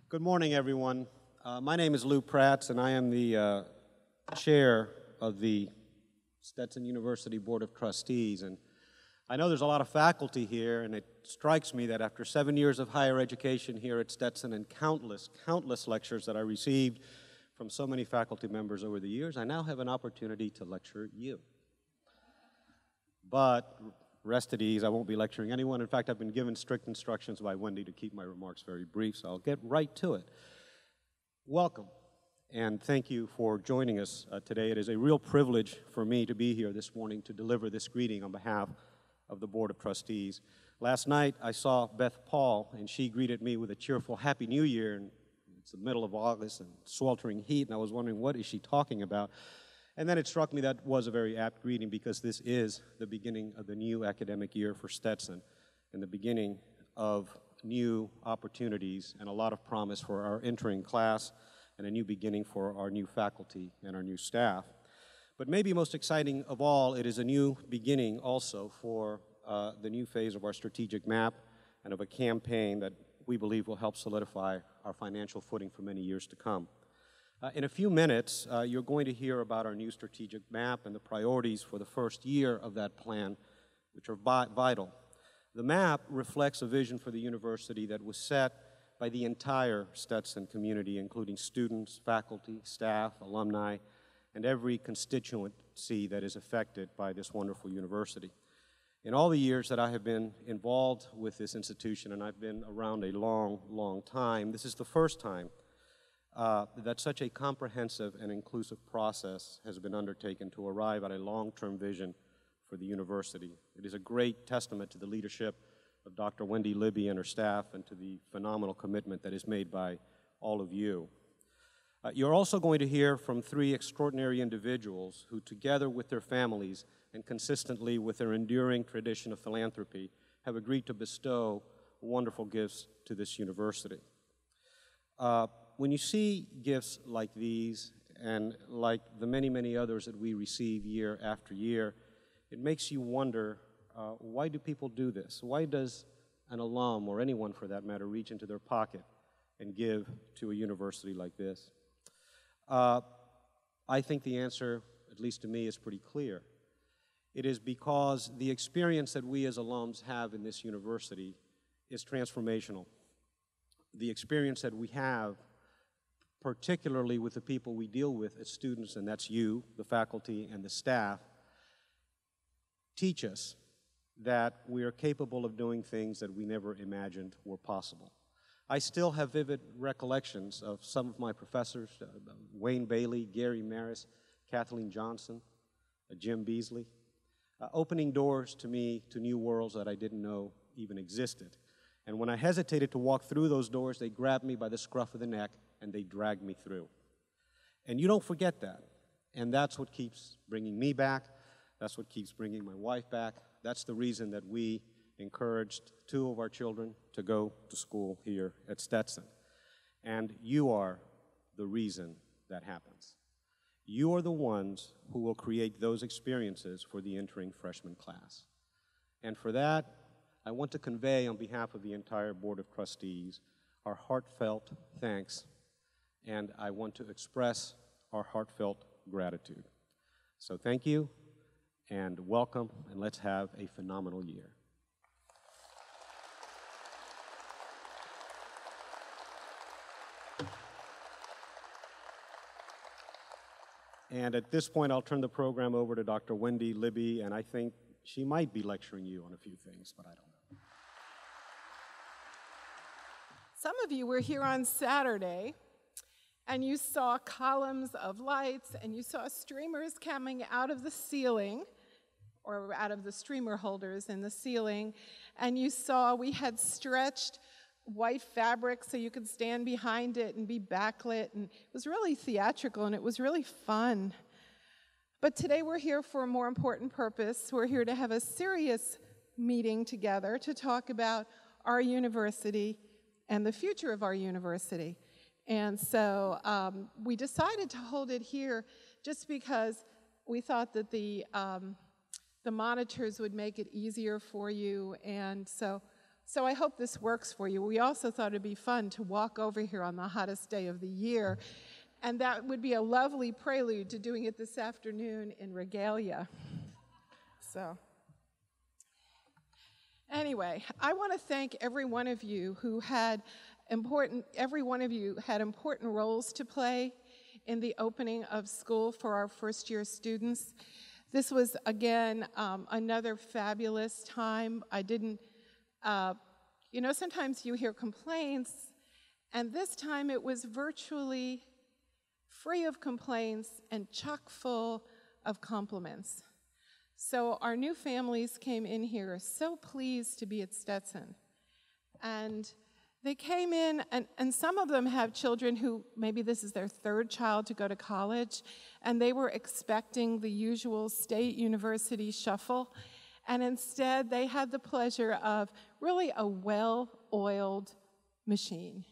Good morning, everyone. My name is Lou Prats, and I am the chair of the Stetson University Board of Trustees. And I know there's a lot of faculty here, and it strikes me that after 7 years of higher education here at Stetson and countless lectures that I received from so many faculty members over the years, I now have an opportunity to lecture you. But rest at ease, I won't be lecturing anyone. In fact, I've been given strict instructions by Wendy to keep my remarks very brief, so I'll get right to it. Welcome, and thank you for joining us today. It is a real privilege for me to be here this morning to deliver this greeting on behalf of the Board of Trustees. Last night, I saw Beth Paul, and she greeted me with a cheerful Happy New Year, and it's the middle of August and sweltering heat, and I was wondering, what is she talking about? And then it struck me that was a very apt greeting because this is the beginning of the new academic year for Stetson and the beginning of new opportunities and a lot of promise for our entering class and a new beginning for our new faculty and our new staff. But maybe most exciting of all, it is a new beginning also for the new phase of our strategic map and of a campaign that we believe will help solidify our financial footing for many years to come. In a few minutes, you're going to hear about our new strategic map and the priorities for the first year of that plan, which are vital. The map reflects a vision for the university that was set by the entire Stetson community, including students, faculty, staff, alumni, and every constituency that is affected by this wonderful university. In all the years that I have been involved with this institution, and I've been around a long time, this is the first time that such a comprehensive and inclusive process has been undertaken to arrive at a long-term vision for the university. It is a great testament to the leadership of Dr. Wendy, Libby, and her staff, and to the phenomenal commitment that is made by all of you. You're also going to hear from three extraordinary individuals who, together with their families and consistently with their enduring tradition of philanthropy, have agreed to bestow wonderful gifts to this university. When you see gifts like these, and like the many others that we receive year after year, it makes you wonder, why do people do this? Why does an alum, or anyone for that matter, reach into their pocket and give to a university like this? I think the answer, at least to me, is pretty clear. It is because the experience that we as alums have in this university is transformational. The experience that we have, particularly with the people we deal with as students, and that's you, the faculty, and the staff, teach us that we are capable of doing things that we never imagined were possible. I still have vivid recollections of some of my professors, Wayne Bailey, Gary Maris, Kathleen Johnson, Jim Beasley, opening doors to me to new worlds that I didn't know even existed. And when I hesitated to walk through those doors, they grabbed me by the scruff of the neck and they dragged me through. And you don't forget that. And that's what keeps bringing me back. That's what keeps bringing my wife back. That's the reason that we encouraged 2 of our children to go to school here at Stetson. And you are the reason that happens. You are the ones who will create those experiences for the entering freshman class. And for that, I want to convey on behalf of the entire Board of Trustees our heartfelt thanks, and I want to express our heartfelt gratitude. So thank you, and welcome, and let's have a phenomenal year. And at this point, I'll turn the program over to Dr. Wendy, Libby, and I think she might be lecturing you on a few things, but I don't know. Some of you were here on Saturday, and you saw columns of lights, and you saw streamers coming out of the ceiling, or out of the streamer holders in the ceiling, and you saw we had stretched white fabric so you could stand behind it and be backlit, and it was really theatrical, and it was really fun. But today we're here for a more important purpose. We're here to have a serious meeting together to talk about our university and the future of our university. And so we decided to hold it here just because we thought that the monitors would make it easier for you. And so So I hope this works for you. We also thought it'd be fun to walk over here on the hottest day of the year, and that would be a lovely prelude to doing it this afternoon in regalia. So anyway, I want to thank every one of you who had important roles to play in the opening of school for our first-year students. This was, again, another fabulous time. I didn't, sometimes you hear complaints, and this time it was virtually free of complaints and chock full of compliments. So our new families came in here so pleased to be at Stetson. And they came in, and some of them have children who maybe this is their third child to go to college, and they were expecting the usual state university shuffle, and instead they had the pleasure of really a well-oiled machine.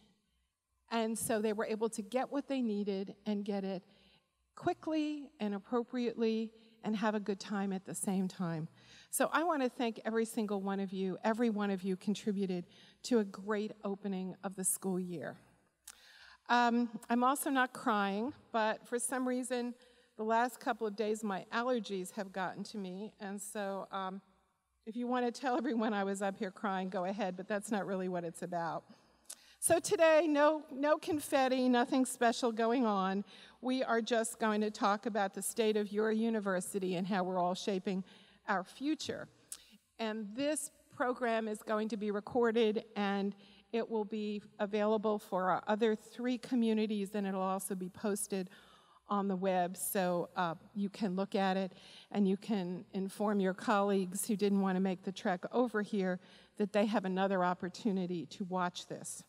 And so they were able to get what they needed and get it quickly and appropriately and have a good time at the same time. So I want to thank every single one of you. Every one of you contributed to a great opening of the school year. I'm also not crying, but for some reason, the last couple of days, my allergies have gotten to me. And so if you want to tell everyone I was up here crying, go ahead, but that's not really what it's about. So today, no confetti, nothing special going on. We are just going to talk about the state of your university and how we're all shaping our future. And this program is going to be recorded, and it will be available for our other 3 communities, and it'll also be posted on the web, so you can look at it, and you can inform your colleagues who didn't want to make the trek over here that they have another opportunity to watch this.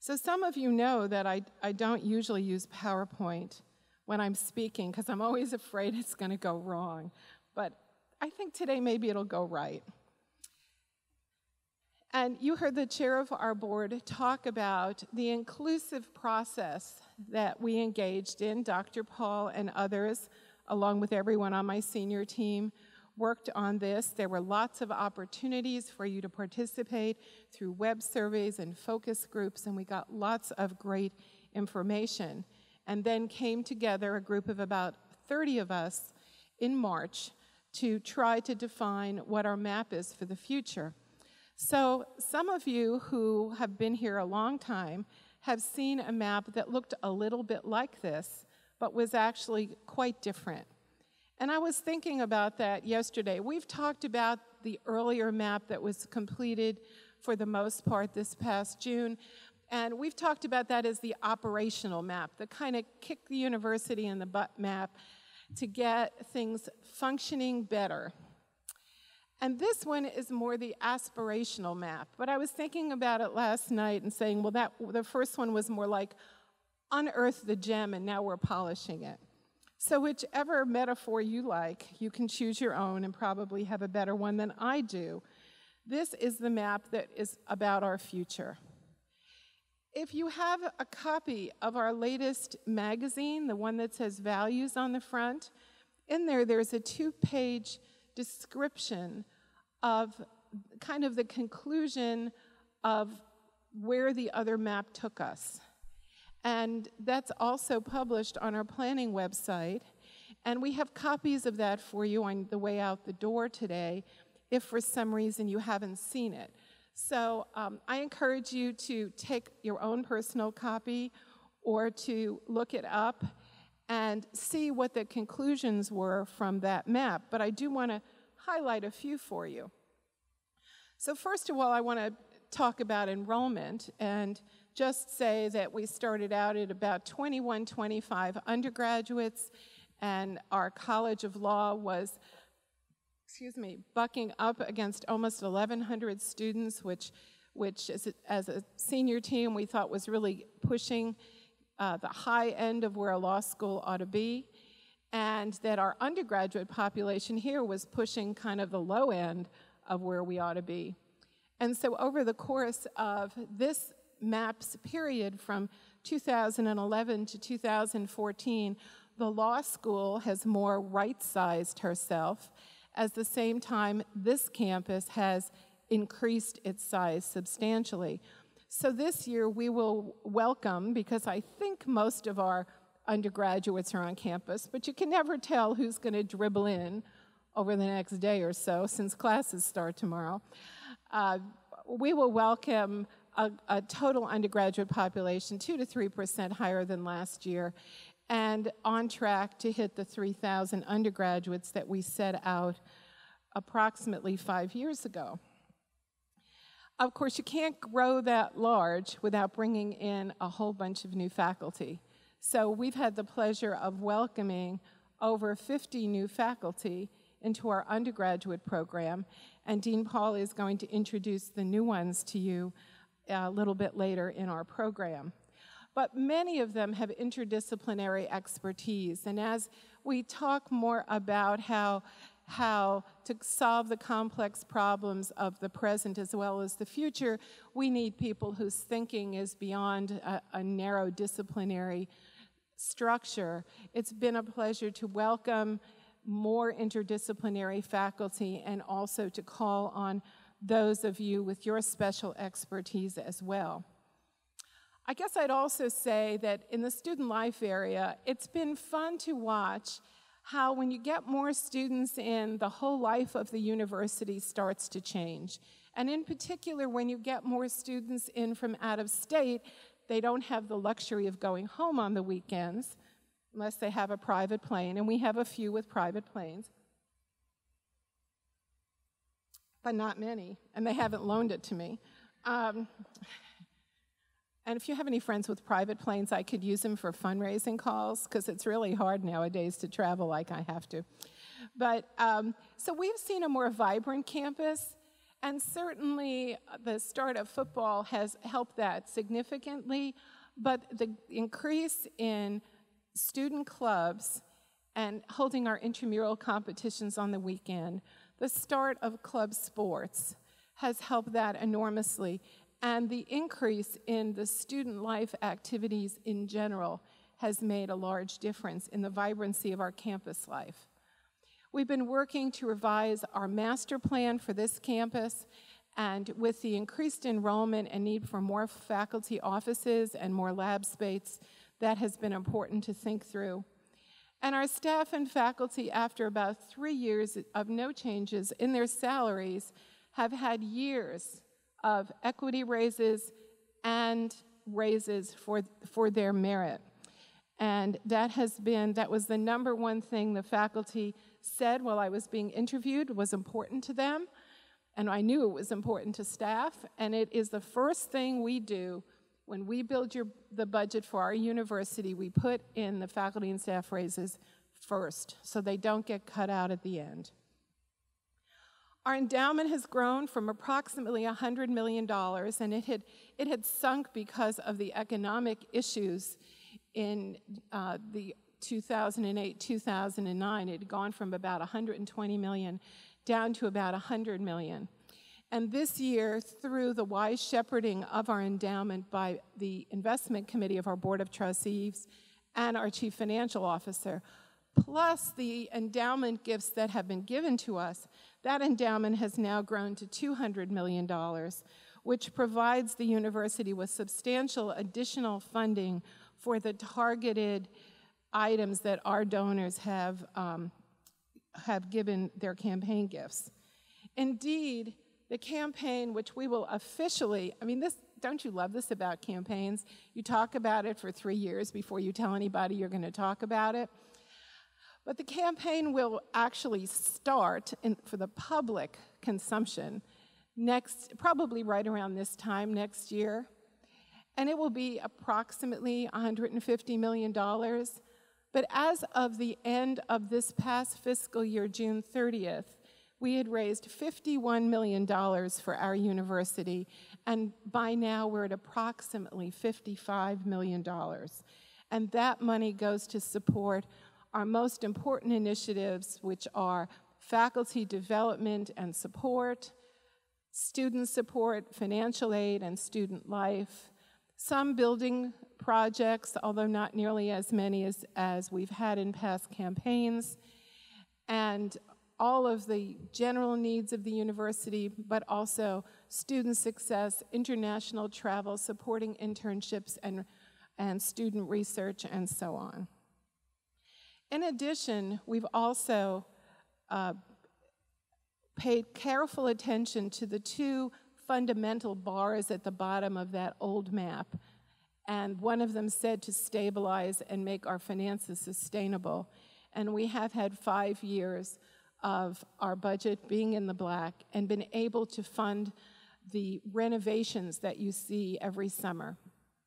So some of you know that I don't usually use PowerPoint when I'm speaking because I'm always afraid it's going to go wrong. But I think today maybe it'll go right. And you heard the chair of our board talk about the inclusive process that we engaged in. Dr. Paul and others, along with everyone on my senior team, worked on this. There were lots of opportunities for you to participate through web surveys and focus groups, and we got lots of great information. And then came together a group of about 30 of us in March to try to define what our map is for the future. So some of you who have been here a long time have seen a map that looked a little bit like this, but was actually quite different. And I was thinking about that yesterday. We've talked about the earlier map that was completed for the most part this past June, and we've talked about that as the operational map, the kind of kick the university in the butt map to get things functioning better. And this one is more the aspirational map. But I was thinking about it last night and saying, well, the first one was more like unearth the gem, and now we're polishing it. So whichever metaphor you like, you can choose your own and probably have a better one than I do. This is the map that is about our future. If you have a copy of our latest magazine, the one that says values on the front, in there's a 2-page description of kind of the conclusion of where the other map took us. And that's also published on our planning website. And we have copies of that for you on the way out the door today, if for some reason you haven't seen it. So I encourage you to take your own personal copy or to look it up and see what the conclusions were from that map. But I do want to highlight a few for you. So first of all, I want to talk about enrollment and just say that we started out at about 21, 25 undergraduates, and our College of Law was, bucking up against almost 1,100 students, which as a senior team we thought was really pushing the high end of where a law school ought to be, and that our undergraduate population here was pushing kind of the low end of where we ought to be. And so over the course of this MAPS period from 2011 to 2014, the law school has more right-sized herself. At the same time, this campus has increased its size substantially. So this year we will welcome, because I think most of our undergraduates are on campus, but you can never tell who's going to dribble in over the next day or so since classes start tomorrow. We will welcome a total undergraduate population 2 to 3% higher than last year, and on track to hit the 3,000 undergraduates that we set out approximately 5 years ago. Of course, you can't grow that large without bringing in a whole bunch of new faculty. So we've had the pleasure of welcoming over 50 new faculty into our undergraduate program, and Dean Paul is going to introduce the new ones to you a little bit later in our program. But many of them have interdisciplinary expertise, and as we talk more about how to solve the complex problems of the present as well as the future, we need people whose thinking is beyond a narrow disciplinary structure. It's been a pleasure to welcome more interdisciplinary faculty and also to call on those of you with your special expertise as well. I guess I'd also say that in the student life area, it's been fun to watch how when you get more students in, the whole life of the university starts to change. And in particular, when you get more students in from out of state, they don't have the luxury of going home on the weekends unless they have a private plane, and we have a few with private planes, but not many, and they haven't loaned it to me. And if you have any friends with private planes, I could use them for fundraising calls, because it's really hard nowadays to travel like I have to. But so we've seen a more vibrant campus, and certainly the start of football has helped that significantly, but the increase in student clubs and holding our intramural competitions on the weekend, the start of club sports has helped that enormously, and the increase in the student life activities in general has made a large difference in the vibrancy of our campus life. We've been working to revise our master plan for this campus, and with the increased enrollment and need for more faculty offices and more lab space, that has been important to think through. And our staff and faculty, after about 3 years of no changes in their salaries, have had years of equity raises and raises for their merit. And that was the number one thing the faculty said while I was being interviewed was important to them, and I knew it was important to staff, and it is the first thing we do when we build the budget for our university. We put in the faculty and staff raises first, so they don't get cut out at the end. Our endowment has grown from approximately $100 million, and it had sunk because of the economic issues in the 2008-2009. It had gone from about $120 million down to about $100 million. And this year, through the wise shepherding of our endowment by the investment committee of our Board of Trustees and our Chief Financial Officer, plus the endowment gifts that have been given to us, that endowment has now grown to $200 million, which provides the university with substantial additional funding for the targeted items that our donors have given their campaign gifts. Indeed, the campaign, which we will officially, don't you love this about campaigns? You talk about it for 3 years before you tell anybody you're going to talk about it. But the campaign will actually start for the public consumption probably right around this time next year. And it will be approximately $150 million. But as of the end of this past fiscal year, June 30th, we had raised $51 million for our university, and by now we're at approximately $55 million. And that money goes to support our most important initiatives, which are faculty development and support, student support, financial aid, and student life, some building projects, although not nearly as many as we've had in past campaigns, and all of the general needs of the university, but also student success, international travel, supporting internships and student research, and so on. In addition, we've also paid careful attention to the two fundamental bars at the bottom of that old map, and one of them said to stabilize and make our finances sustainable. And we have had 5 years of our budget being in the black and been able to fund the renovations that you see every summer.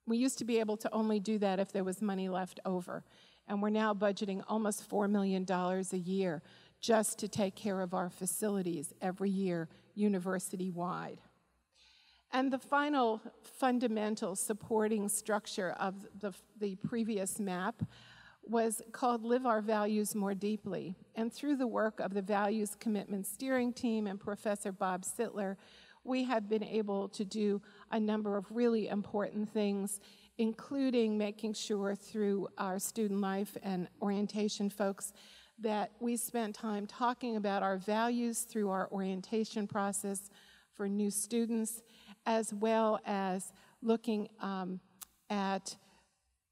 We used to be able to only do that if there was money left over, and we're now budgeting almost $4 million a year just to take care of our facilities every year, university-wide. And the final fundamental supporting structure of the previous map was called Live Our Values More Deeply. And through the work of the Values Commitment Steering Team and Professor Bob Sittler, we have been able to do a number of really important things, including making sure through our student life and orientation folks that we spent time talking about our values through our orientation process for new students, as well as looking at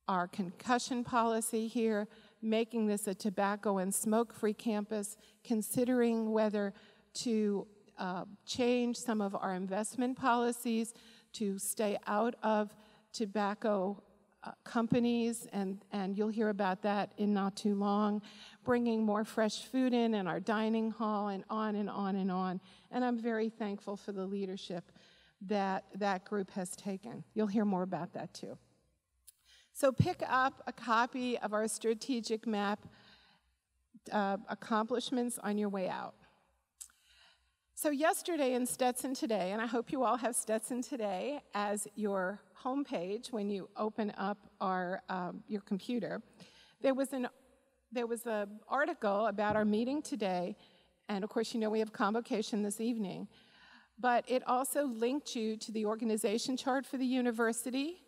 our concussion policy here, making this a tobacco and smoke-free campus, considering whether to change some of our investment policies to stay out of tobacco companies, and you'll hear about that in not too long, bringing more fresh food in our dining hall, and on and on and on. And I'm very thankful for the leadership that that group has taken. You'll hear more about that too. So pick up a copy of our strategic map accomplishments on your way out. So yesterday in Stetson Today, and I hope you all have Stetson Today as your homepage when you open up your computer, there was an article about our meeting today, and of course you know we have convocation this evening, but it also linked you to the organization chart for the university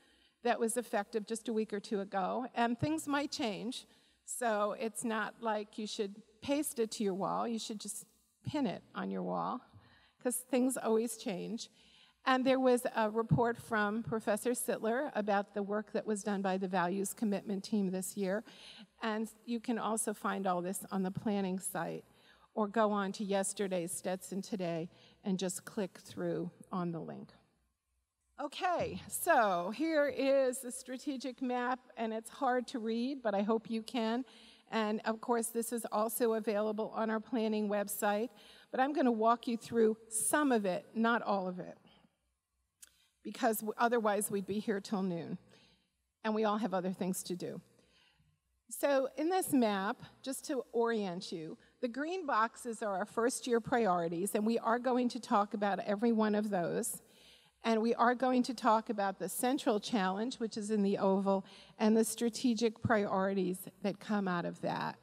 that was effective just a week or two ago, and things might change, so it's not like you should paste it to your wall, you should just pin it on your wall, because things always change. And there was a report from Professor Sittler about the work that was done by the Values Commitment Team this year, and you can also find all this on the planning site, or go on to yesterday's Stetson Today and just click through on the link. Okay, so here is the strategic map, and it's hard to read, but I hope you can. And of course, this is also available on our planning website, but I'm going to walk you through some of it, not all of it, because otherwise we'd be here till noon, and we all have other things to do. So in this map, just to orient you, the green boxes are our first-year priorities, and we are going to talk about every one of those. And we are going to talk about the central challenge, which is in the oval, and the strategic priorities that come out of that.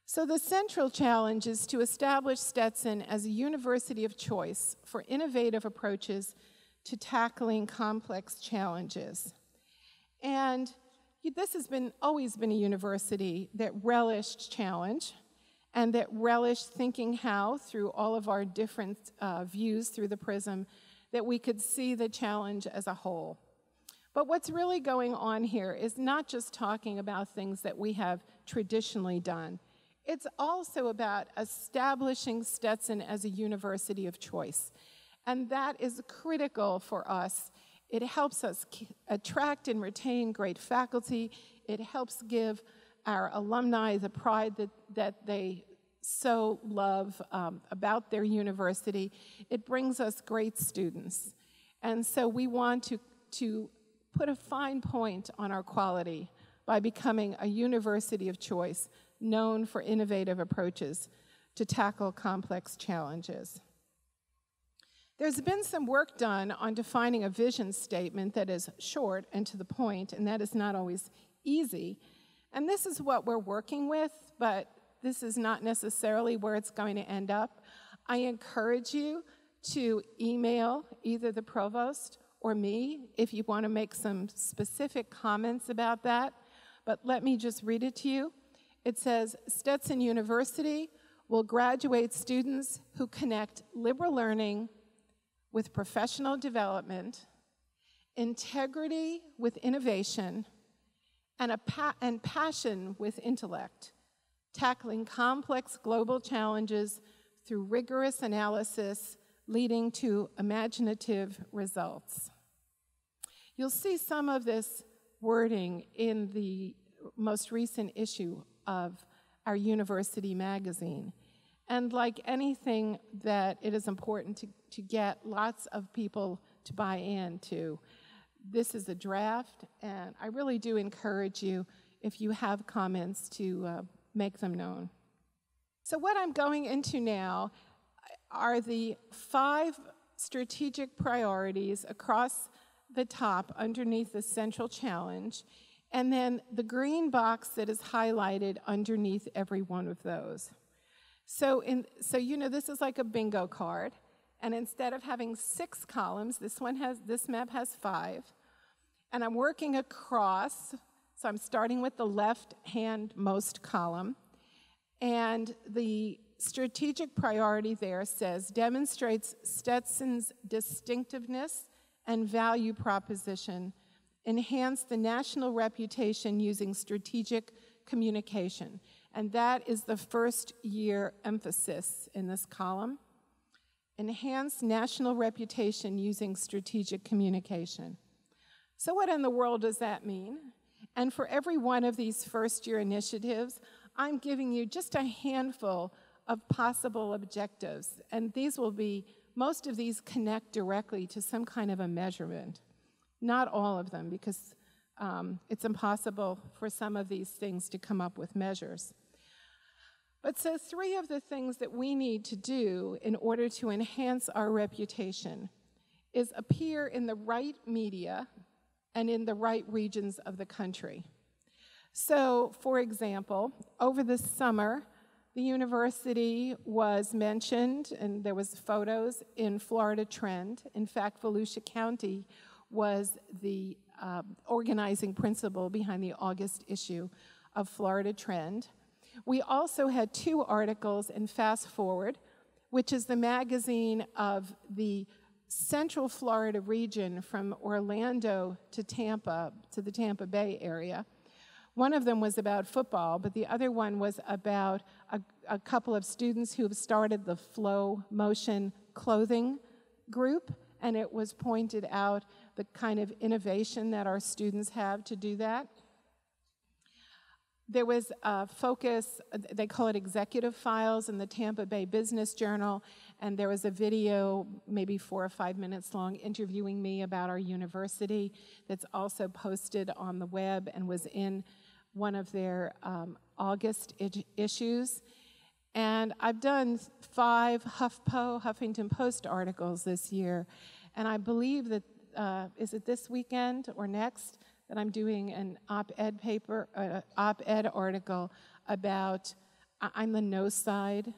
So the central challenge is to establish Stetson as a university of choice for innovative approaches to tackling complex challenges. And this has always been a university that relished challenge and that relished thinking how, through all of our different views through the prism, that we could see the challenge as a whole. But what's really going on here is not just talking about things that we have traditionally done. It's also about establishing Stetson as a university of choice. And that is critical for us. It helps us attract and retain great faculty. It helps give our alumni the pride that they so love about their university. It brings us great students. And so we want to put a fine point on our quality by becoming a university of choice known for innovative approaches to tackle complex challenges. There's been some work done on defining a vision statement that is short and to the point, and that is not always easy. And this is what we're working with, but this is not necessarily where it's going to end up. I encourage you to email either the provost or me if you want to make some specific comments about that. But let me just read it to you. It says, Stetson University will graduate students who connect liberal learning with professional development, integrity with innovation, and passion with intellect, tackling complex global challenges through rigorous analysis, leading to imaginative results. You'll see some of this wording in the most recent issue of our university magazine. And like anything that it is important to get lots of people to buy into, this is a draft, and I really do encourage you, if you have comments, to make them known. So what I'm going into now are the 5 strategic priorities across the top underneath the central challenge, and then the green box that is highlighted underneath every one of those. So you know, this is like a bingo card, and instead of having 6 columns, this map has 5, and I'm working across, so I'm starting with the left-hand-most column, and the strategic priority there says, demonstrates Stetson's distinctiveness and value proposition, enhance the national reputation using strategic communication. And that is the first-year emphasis in this column. Enhance national reputation using strategic communication. So what in the world does that mean? And for every one of these first-year initiatives, I'm giving you just a handful of possible objectives. And these will be, most of these connect directly to some kind of a measurement. Not all of them, because it's impossible for some of these things to come up with measures. But so 3 of the things that we need to do in order to enhance our reputation is appear in the right media and in the right regions of the country. So, for example, over the summer, the university was mentioned, and there was photos in Florida Trend. In fact, Volusia County was the organizing principle behind the August issue of Florida Trend. We also had 2 articles in Fast Forward, which is the magazine of the Central Florida region from Orlando to Tampa, to the Tampa Bay area. One of them was about football, but the other one was about a couple of students who have started the Flow Motion clothing group, and it was pointed out the kind of innovation that our students have to do that. There was a focus, they call it Executive Files, in the Tampa Bay Business Journal, and there was a video, maybe 4 or 5 minutes long, interviewing me about our university that's also posted on the web and was in one of their August issues. And I've done 5 Huffington Post articles this year, and I believe that, is it this weekend or next, that I'm doing an op-ed article about, I'm the no side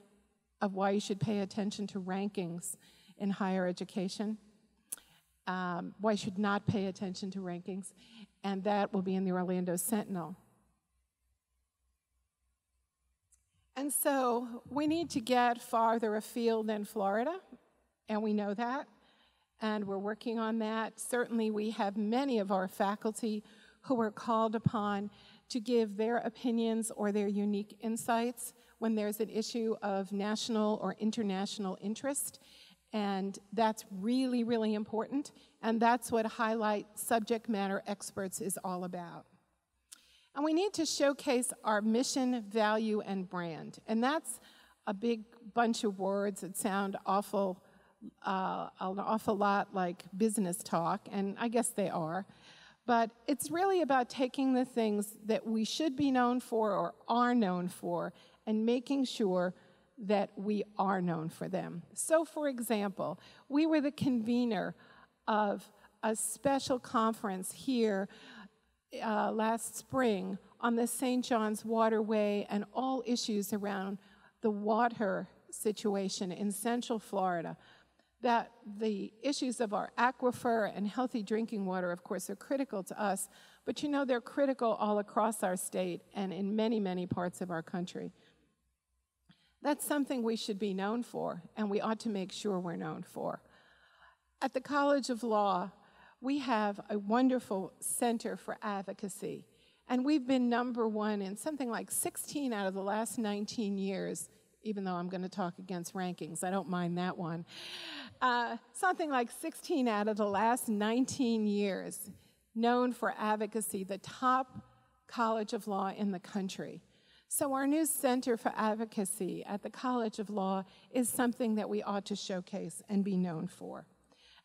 of why you should pay attention to rankings in higher education, why you should not pay attention to rankings, and that will be in the Orlando Sentinel. And so we need to get farther afield than Florida, and we know that. And we're working on that. Certainly we have many of our faculty who are called upon to give their opinions or their unique insights when there's an issue of national or international interest. And that's really, really important. And that's what Highlight Subject Matter Experts is all about. And we need to showcase our mission, value, and brand. And that's a big bunch of words that sound an awful lot like business talk, and I guess they are. But it's really about taking the things that we should be known for or are known for and making sure that we are known for them. So, for example, we were the convener of a special conference here last spring on the St. John's Waterway and all issues around the water situation in Central Florida. That the issues of our aquifer and healthy drinking water, of course, are critical to us, but you know they're critical all across our state and in many, many parts of our country. That's something we should be known for, and we ought to make sure we're known for. At the College of Law, we have a wonderful Center for Advocacy, and we've been #1 in something like 16 out of the last 19 years, even though I'm going to talk against rankings. I don't mind that one. Something like 16 out of the last 19 years known for advocacy, the top college of law in the country. So our new Center for Advocacy at the College of Law is something that we ought to showcase and be known for.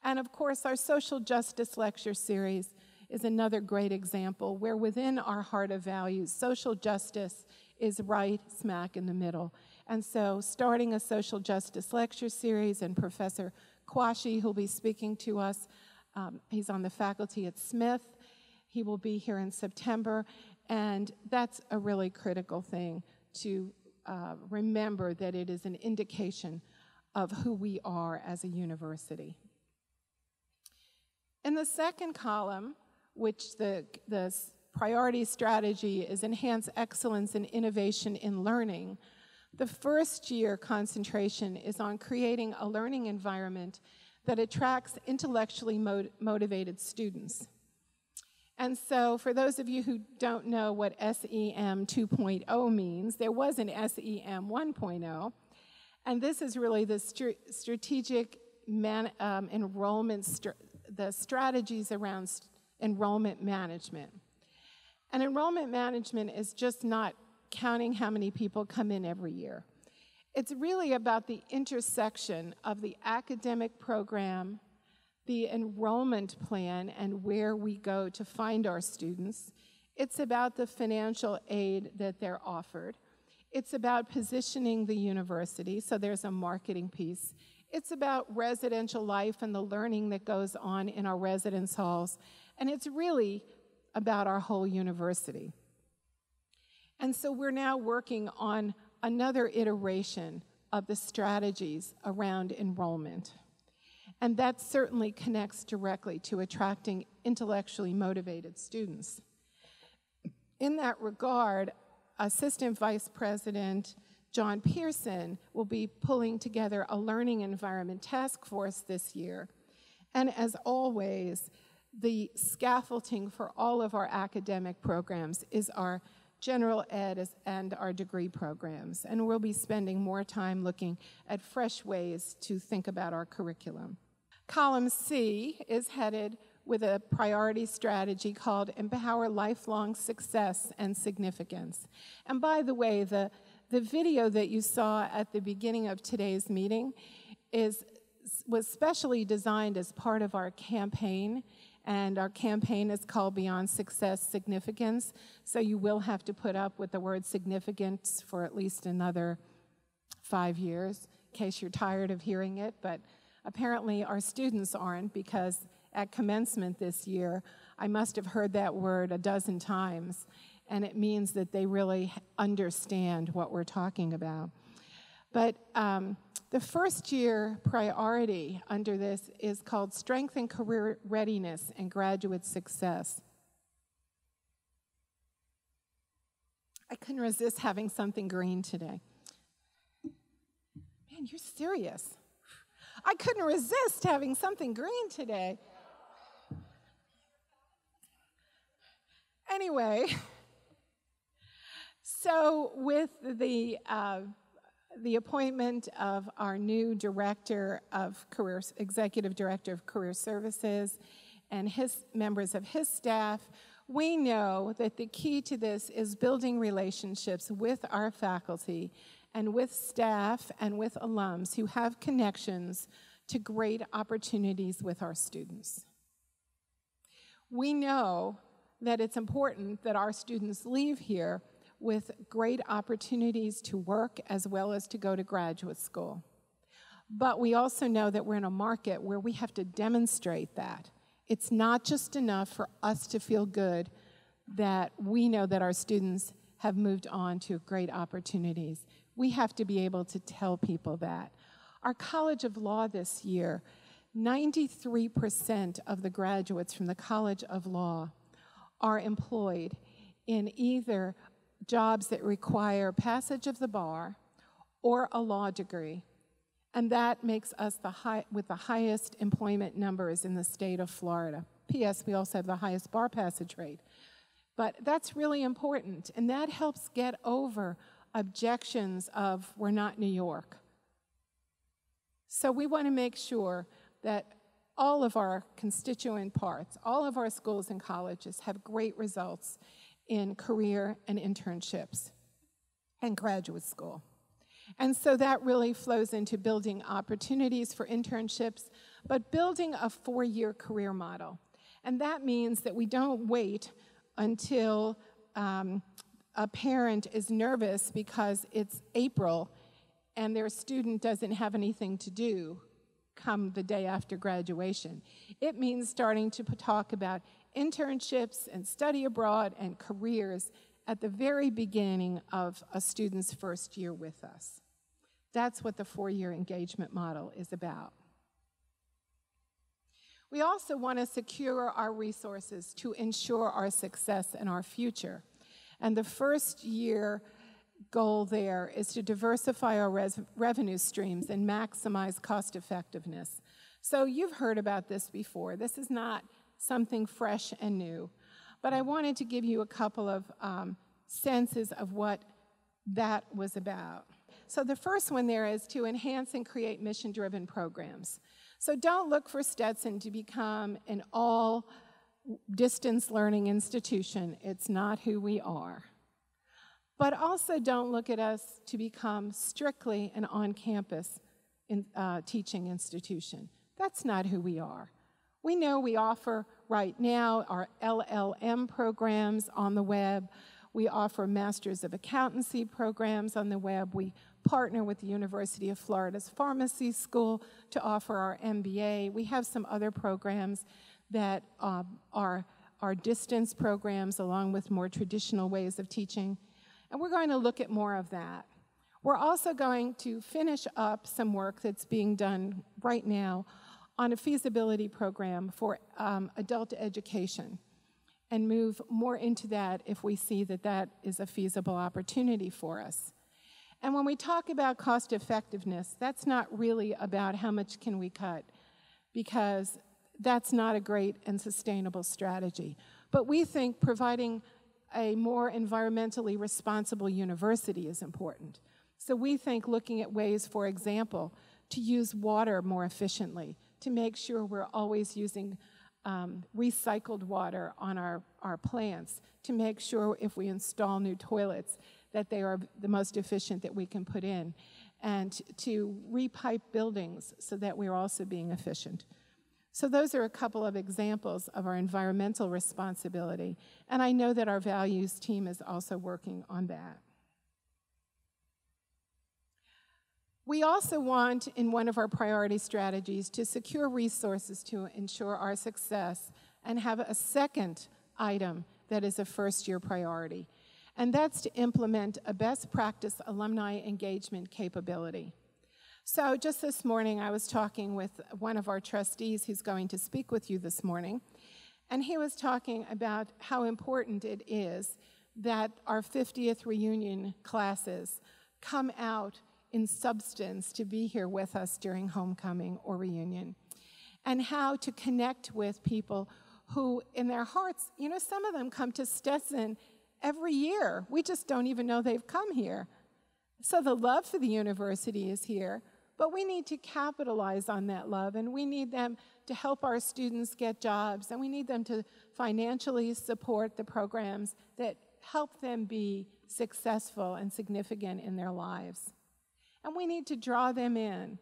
And of course, our social justice lecture series is another great example where within our heart of values, social justice is right smack in the middle. And so starting a social justice lecture series, and Professor Quashie, who'll be speaking to us, he's on the faculty at Smith. He will be here in September, and that's a really critical thing to remember, that it is an indication of who we are as a university. In the second column, which the priority strategy is enhance excellence and innovation in learning, the first year concentration is on creating a learning environment that attracts intellectually motivated students. And so for those of you who don't know what SEM 2.0 means, there was an SEM 1.0, and this is really the strategic enrollment, the strategies around enrollment management. And enrollment management is just not counting how many people come in every year. It's really about the intersection of the academic program, the enrollment plan, and where we go to find our students. It's about the financial aid that they're offered. It's about positioning the university, so there's a marketing piece. It's about residential life and the learning that goes on in our residence halls. And it's really about our whole university. And so we're now working on another iteration of the strategies around enrollment. And that certainly connects directly to attracting intellectually motivated students. In that regard, Assistant Vice President John Pearson will be pulling together a learning environment task force this year. And as always, the scaffolding for all of our academic programs is our general ed and our degree programs. And we'll be spending more time looking at fresh ways to think about our curriculum. Column C is headed with a priority strategy called Empower Lifelong Success and Significance. And by the way, the video that you saw at the beginning of today's meeting was specially designed as part of our campaign, and our campaign is called Beyond Success Significance, so you will have to put up with the word significance for at least another 5 years, in case you're tired of hearing it, but apparently our students aren't, because at commencement this year, I must have heard that word a dozen times, and it means that they really understand what we're talking about. But the first year priority under this is called Strengthen Career Readiness and Graduate Success. I couldn't resist having something green today. Man, you're serious. I couldn't resist having something green today. Anyway, so with the appointment of our new executive director of career services and members of his staff, we know that the key to this is building relationships with our faculty and with staff and with alums who have connections to great opportunities with our students. We know that it's important that our students leave here with great opportunities to work as well as to go to graduate school. But we also know that we're in a market where we have to demonstrate that. It's not just enough for us to feel good that we know that our students have moved on to great opportunities. We have to be able to tell people that. Our College of Law this year, 93% of the graduates from the College of Law are employed in either jobs that require passage of the bar or a law degree. And that makes us with the highest employment numbers in the state of Florida. P.S., we also have the highest bar passage rate. But that's really important, and that helps get over objections of, we're not New York. So we want to make sure that all of our constituent parts, all of our schools and colleges have great results in career and internships and graduate school. And so that really flows into building opportunities for internships, but building a 4-year career model. And that means that we don't wait until a parent is nervous because it's April and their student doesn't have anything to do come the day after graduation. It means starting to talk about internships and study abroad and careers at the very beginning of a student's first year with us. That's what the 4-year engagement model is about. We also want to secure our resources to ensure our success and our future. And the first year goal there is to diversify our revenue streams and maximize cost effectiveness. So you've heard about this before. This is not something fresh and new. But I wanted to give you a couple of senses of what that was about. So the first one there is to enhance and create mission-driven programs. So don't look for Stetson to become an all-distance learning institution. It's not who we are. But also don't look at us to become strictly an on-campus teaching institution. That's not who we are. We know we offer right now our LLM programs on the web. We offer Masters of Accountancy programs on the web. We partner with the University of Florida's Pharmacy School to offer our MBA. We have some other programs that are distance programs along with more traditional ways of teaching. And we're going to look at more of that. We're also going to finish up some work that's being done right now on a feasibility program for adult education and move more into that if we see that that is a feasible opportunity for us. And when we talk about cost effectiveness, that's not really about how much can we cut, because that's not a great and sustainable strategy. But we think providing a more environmentally responsible university is important. So we think looking at ways, for example, to use water more efficiently, to make sure we're always using recycled water on our plants, to make sure if we install new toilets that they are the most efficient that we can put in, and to repipe buildings so that we're also being efficient. So those are a couple of examples of our environmental responsibility, and I know that our values team is also working on that. We also want, in one of our priority strategies, to secure resources to ensure our success and have a second item that is a first-year priority, and that's to implement a best practice alumni engagement capability. So just this morning, I was talking with one of our trustees who's going to speak with you this morning, and he was talking about how important it is that our 50th reunion classes come out in substance to be here with us during homecoming or reunion, and how to connect with people who, in their hearts, you know, some of them come to Stetson every year. We just don't even know they've come here. So the love for the university is here, but we need to capitalize on that love, and we need them to help our students get jobs, and we need them to financially support the programs that help them be successful and significant in their lives. And we need to draw them in.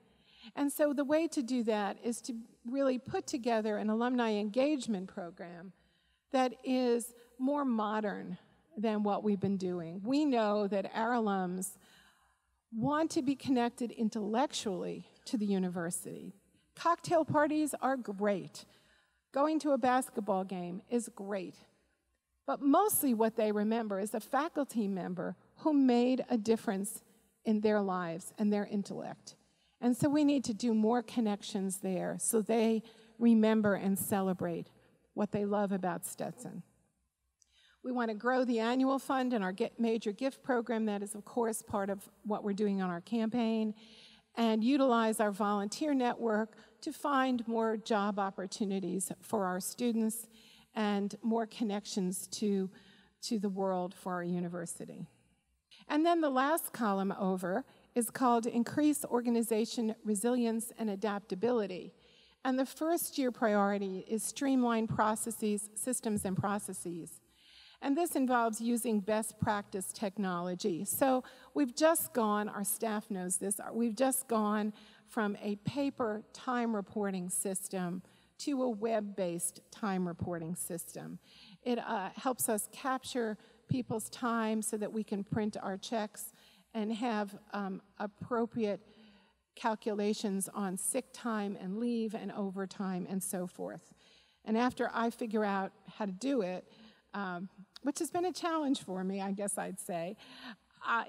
And so the way to do that is to really put together an alumni engagement program that is more modern than what we've been doing. We know that our alums want to be connected intellectually to the university. Cocktail parties are great. Going to a basketball game is great. But mostly what they remember is a faculty member who made a difference in their lives and their intellect. And so we need to do more connections there so they remember and celebrate what they love about Stetson. We want to grow the annual fund and our major gift program. That is, of course, part of what we're doing on our campaign, and utilize our volunteer network to find more job opportunities for our students and more connections to the world for our university. And then the last column over is called Increase Organization Resilience and Adaptability. And the first year priority is streamline processes, systems, and processes. And this involves using best practice technology. So we've just gone, our staff knows this, we've just gone from a paper time reporting system to a web-based time reporting system. It helps us capture people's time so that we can print our checks and have appropriate calculations on sick time and leave and overtime and so forth. And after I figure out how to do it, which has been a challenge for me, I guess I'd say,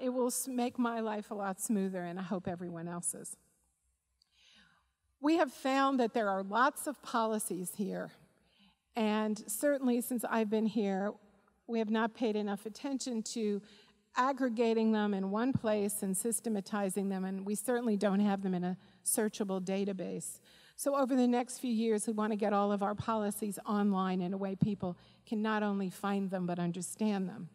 it will make my life a lot smoother, and I hope everyone else's. We have found that there are lots of policies here, and certainly since I've been here, we have not paid enough attention to aggregating them in one place and systematizing them, and we certainly don't have them in a searchable database. So over the next few years, we want to get all of our policies online in a way people can not only find them but understand them.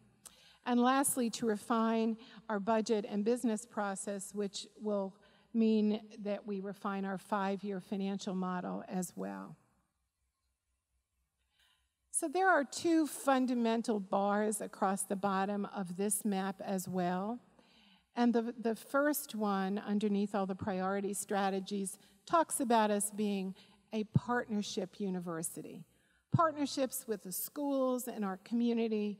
And lastly, to refine our budget and business process, which will mean that we refine our 5-year financial model as well. So there are 2 fundamental bars across the bottom of this map as well. And the first one, underneath all the priority strategies, talks about us being a partnership university. Partnerships with the schools in our community,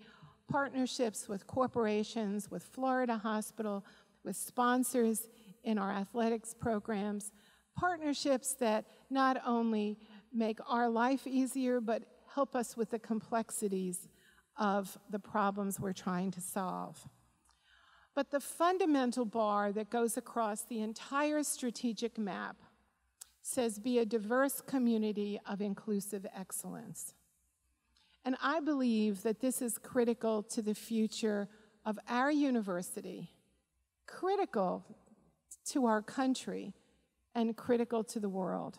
partnerships with corporations, with Florida Hospital, with sponsors in our athletics programs, partnerships that not only make our life easier, but help us with the complexities of the problems we're trying to solve. But the fundamental bar that goes across the entire strategic map says, be a diverse community of inclusive excellence. And I believe that this is critical to the future of our university, critical to our country, and critical to the world.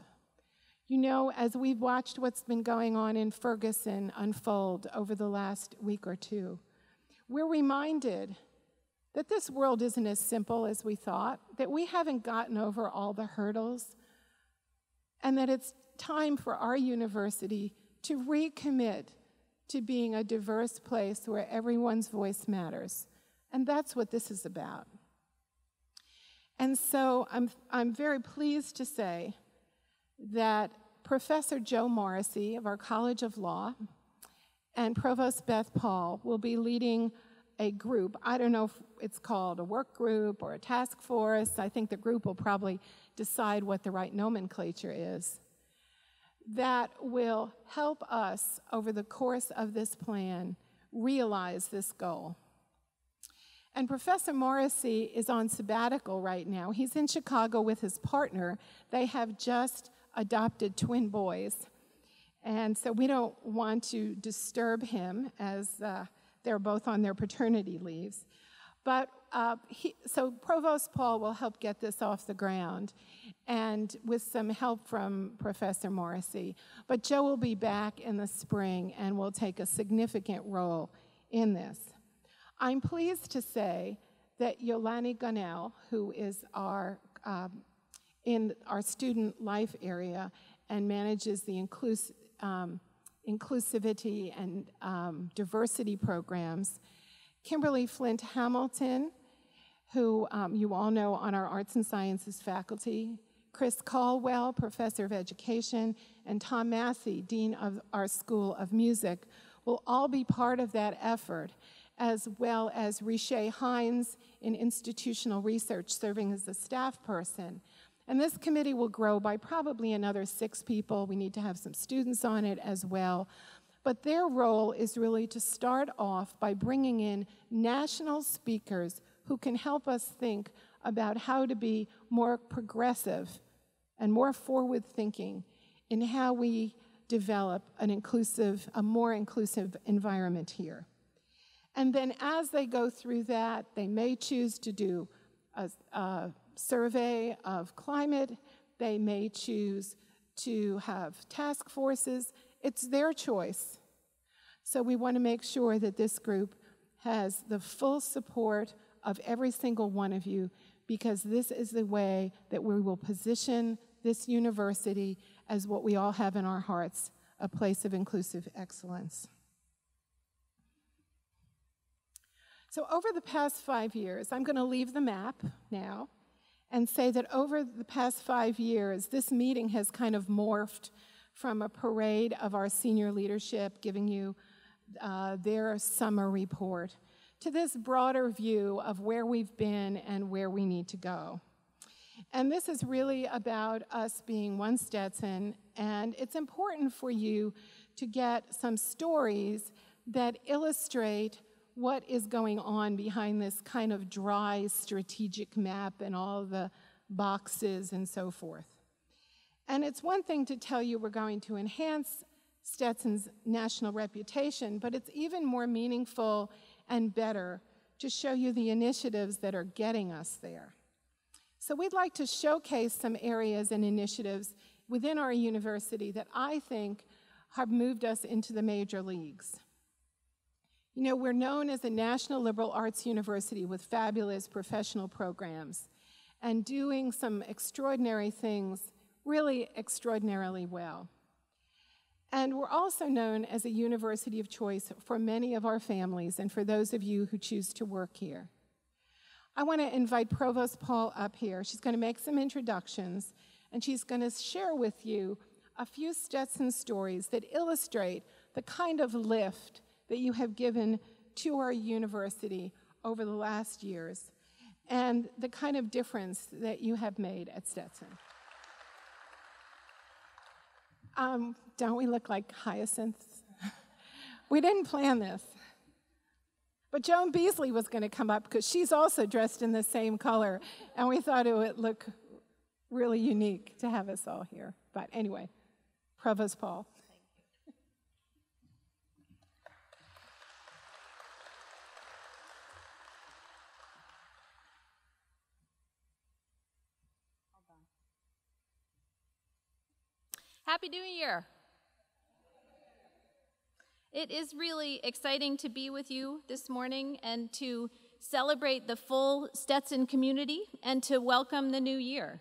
You know, as we've watched what's been going on in Ferguson unfold over the last week or two, we're reminded that this world isn't as simple as we thought, that we haven't gotten over all the hurdles, and that it's time for our university to recommit to being a diverse place where everyone's voice matters. And that's what this is about. And so I'm very pleased to say that Professor Joe Morrissey of our College of Law and Provost Beth Paul will be leading a group. I don't know if it's called a work group or a task force. I think the group will probably decide what the right nomenclature is. That will help us over the course of this plan realize this goal. And Professor Morrissey is on sabbatical right now. He's in Chicago with his partner. They have just adopted twin boys. And so we don't want to disturb him as they're both on their paternity leaves. But so Provost Paul will help get this off the ground, and with some help from Professor Morrissey. But Joe will be back in the spring and will take a significant role in this. I'm pleased to say that Yolani Gunnell, who is in our student life area and manages the inclusivity and diversity programs, Kimberly Flint Hamilton, who you all know on our Arts and Sciences faculty, Chris Caldwell, Professor of Education, and Tom Massey, Dean of our School of Music, will all be part of that effort, as well as Riche Hines in institutional research, serving as a staff person. And this committee will grow by probably another 6 people. We need to have some students on it as well. But their role is really to start off by bringing in national speakers who can help us think about how to be more progressive and more forward-thinking in how we develop a more inclusive environment here. And then as they go through that, they may choose to do a survey of climate. They may choose to have task forces. It's their choice. So we want to make sure that this group has the full support of every single one of you, because this is the way that we will position this university as what we all have in our hearts, a place of inclusive excellence. So over the past 5 years, I'm going to leave the map now and say that over the past 5 years, this meeting has kind of morphed from a parade of our senior leadership giving you their summer report to this broader view of where we've been and where we need to go. And this is really about us being one Stetson, and it's important for you to get some stories that illustrate what is going on behind this kind of dry strategic map and all the boxes and so forth. And it's one thing to tell you we're going to enhance Stetson's national reputation, but it's even more meaningful and better to show you the initiatives that are getting us there. So we'd like to showcase some areas and initiatives within our university that I think have moved us into the major leagues. You know, we're known as a national liberal arts university with fabulous professional programs and doing some extraordinary things really extraordinarily well. And we're also known as a university of choice for many of our families and for those of you who choose to work here. I want to invite Provost Paul up here. She's going to make some introductions, and she's going to share with you a few Stetson stories that illustrate the kind of lift that you have given to our university over the last years and the kind of difference that you have made at Stetson. Don't we look like hyacinths? We didn't plan this. But Joan Beasley was going to come up because she's also dressed in the same color, and we thought it would look really unique to have us all here. But anyway, Provost Paul. Happy New Year. It is really exciting to be with you this morning and to celebrate the full Stetson community and to welcome the new year.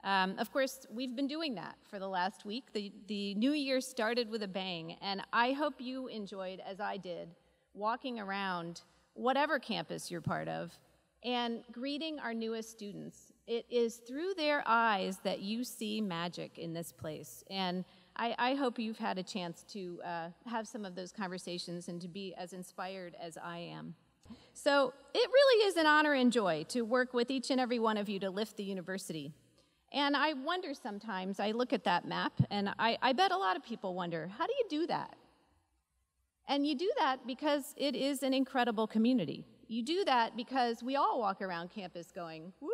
Of course, we've been doing that for the last week. The new year started with a bang, and I hope you enjoyed, as I did, walking around whatever campus you're part of and greeting our newest students. It is through their eyes that you see magic in this place, and I hope you've had a chance to have some of those conversations and to be as inspired as I am. So it really is an honor and joy to work with each and every one of you to lift the university. And I wonder sometimes, I look at that map, and I bet a lot of people wonder, how do you do that? And you do that because it is an incredible community. You do that because we all walk around campus going, woo,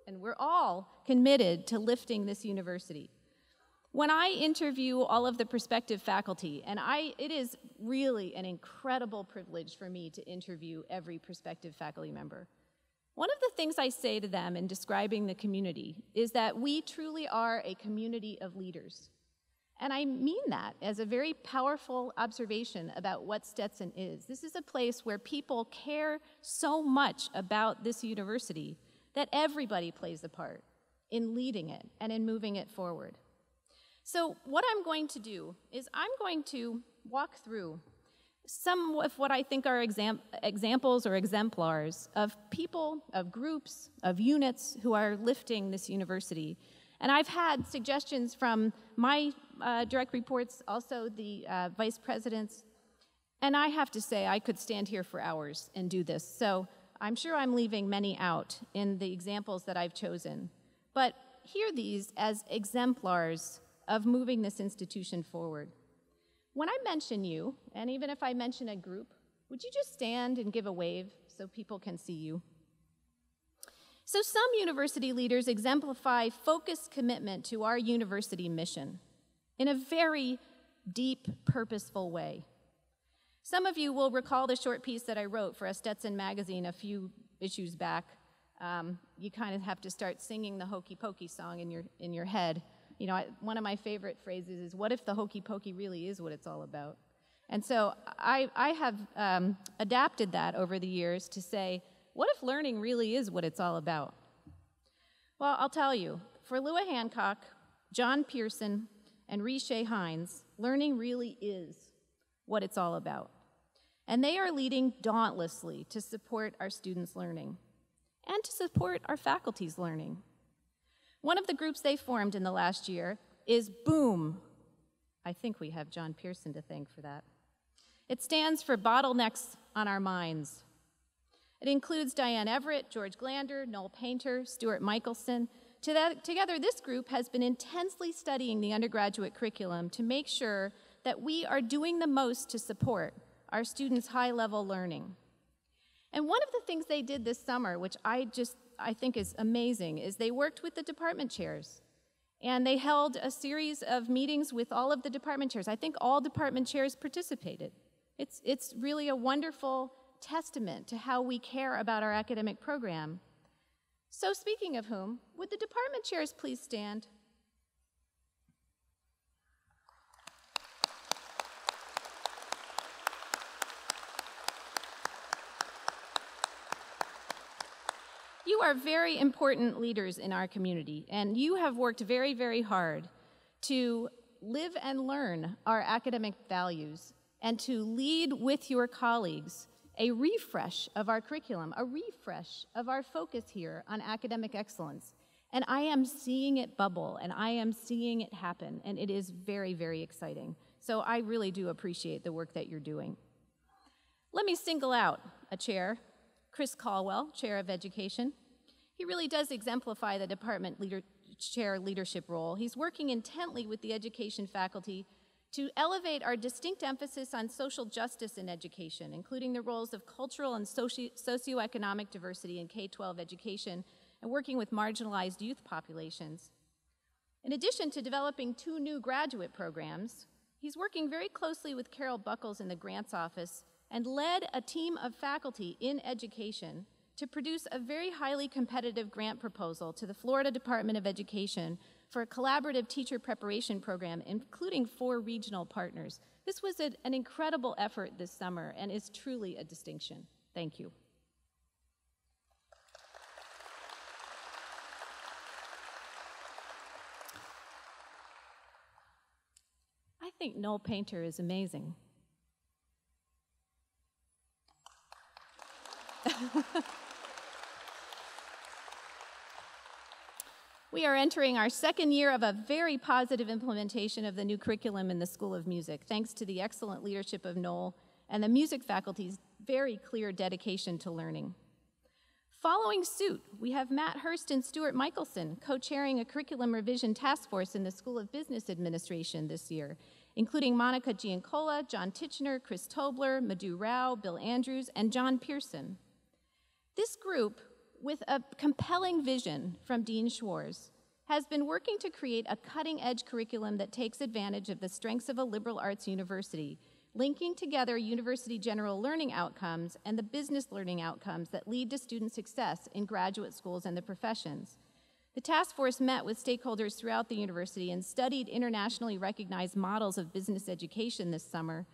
and we're all committed to lifting this university. When I interview all of the prospective faculty, and it is really an incredible privilege for me to interview every prospective faculty member, one of the things I say to them in describing the community is that we truly are a community of leaders. And I mean that as a very powerful observation about what Stetson is. This is a place where people care so much about this university that everybody plays a part in leading it and in moving it forward. So what I'm going to do is I'm going to walk through some of what I think are examples or exemplars of people, of groups, of units who are lifting this university. And I've had suggestions from my direct reports, also the vice presidents, and I have to say I could stand here for hours and do this. So I'm sure I'm leaving many out in the examples that I've chosen. But hear these as exemplars of moving this institution forward. When I mention you, and even if I mention a group, would you just stand and give a wave so people can see you? So some university leaders exemplify focused commitment to our university mission in a very deep, purposeful way. Some of you will recall the short piece that I wrote for a Stetson magazine a few issues back. You kind of have to start singing the Hokey Pokey song in your head. You know, one of my favorite phrases is, what if the Hokey Pokey really is what it's all about? And so I have adapted that over the years to say, what if learning really is what it's all about? Well, I'll tell you, for Lua Hancock, John Pearson, and Riche Hines, learning really is what it's all about. And they are leading dauntlessly to support our students' learning and to support our faculty's learning. One of the groups they formed in the last year is BOOM. I think we have John Pearson to thank for that. It stands for Bottlenecks on Our Minds. It includes Diane Everett, George Glander, Noel Painter, Stuart Michelson. Together, this group has been intensely studying the undergraduate curriculum to make sure that we are doing the most to support our students' high-level learning. And one of the things they did this summer, which I think is amazing, is they worked with the department chairs. And they held a series of meetings with all of the department chairs. I think all department chairs participated. It's really a wonderful testament to how we care about our academic program. So speaking of whom, would the department chairs please stand? You are very important leaders in our community, and you have worked very, very hard to live and learn our academic values and to lead with your colleagues a refresh of our curriculum, a refresh of our focus here on academic excellence. And I am seeing it bubble, and I am seeing it happen, and it is very, very exciting. So I really do appreciate the work that you're doing. Let me single out a chair, Chris Caldwell, Chair of Education. He really does exemplify the department chair leadership role. He's working intently with the education faculty to elevate our distinct emphasis on social justice in education, including the roles of cultural and socioeconomic diversity in K-12 education and working with marginalized youth populations. In addition to developing 2 new graduate programs, he's working very closely with Carol Buckles in the grants office and led a team of faculty in education to produce a very highly competitive grant proposal to the Florida Department of Education for a collaborative teacher preparation program, including 4 regional partners. This was an incredible effort this summer and is truly a distinction. Thank you. I think Noel Painter is amazing. We are entering our 2nd year of a very positive implementation of the new curriculum in the School of Music, thanks to the excellent leadership of Noel and the music faculty's very clear dedication to learning. Following suit, we have Matt Hurst and Stuart Michelson co-chairing a curriculum revision task force in the School of Business Administration this year, including Monica Giancola, John Titchener, Chris Tobler, Madhu Rao, Bill Andrews, and John Pearson. This group, with a compelling vision from Dean Schwartz, has been working to create a cutting-edge curriculum that takes advantage of the strengths of a liberal arts university, linking together university general learning outcomes and the business learning outcomes that lead to student success in graduate schools and the professions. The task force met with stakeholders throughout the university and studied internationally recognized models of business education this summer.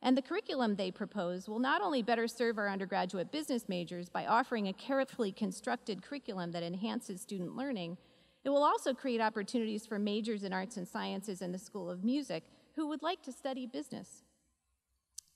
And the curriculum they propose will not only better serve our undergraduate business majors by offering a carefully constructed curriculum that enhances student learning, it will also create opportunities for majors in arts and sciences in the School of Music who would like to study business.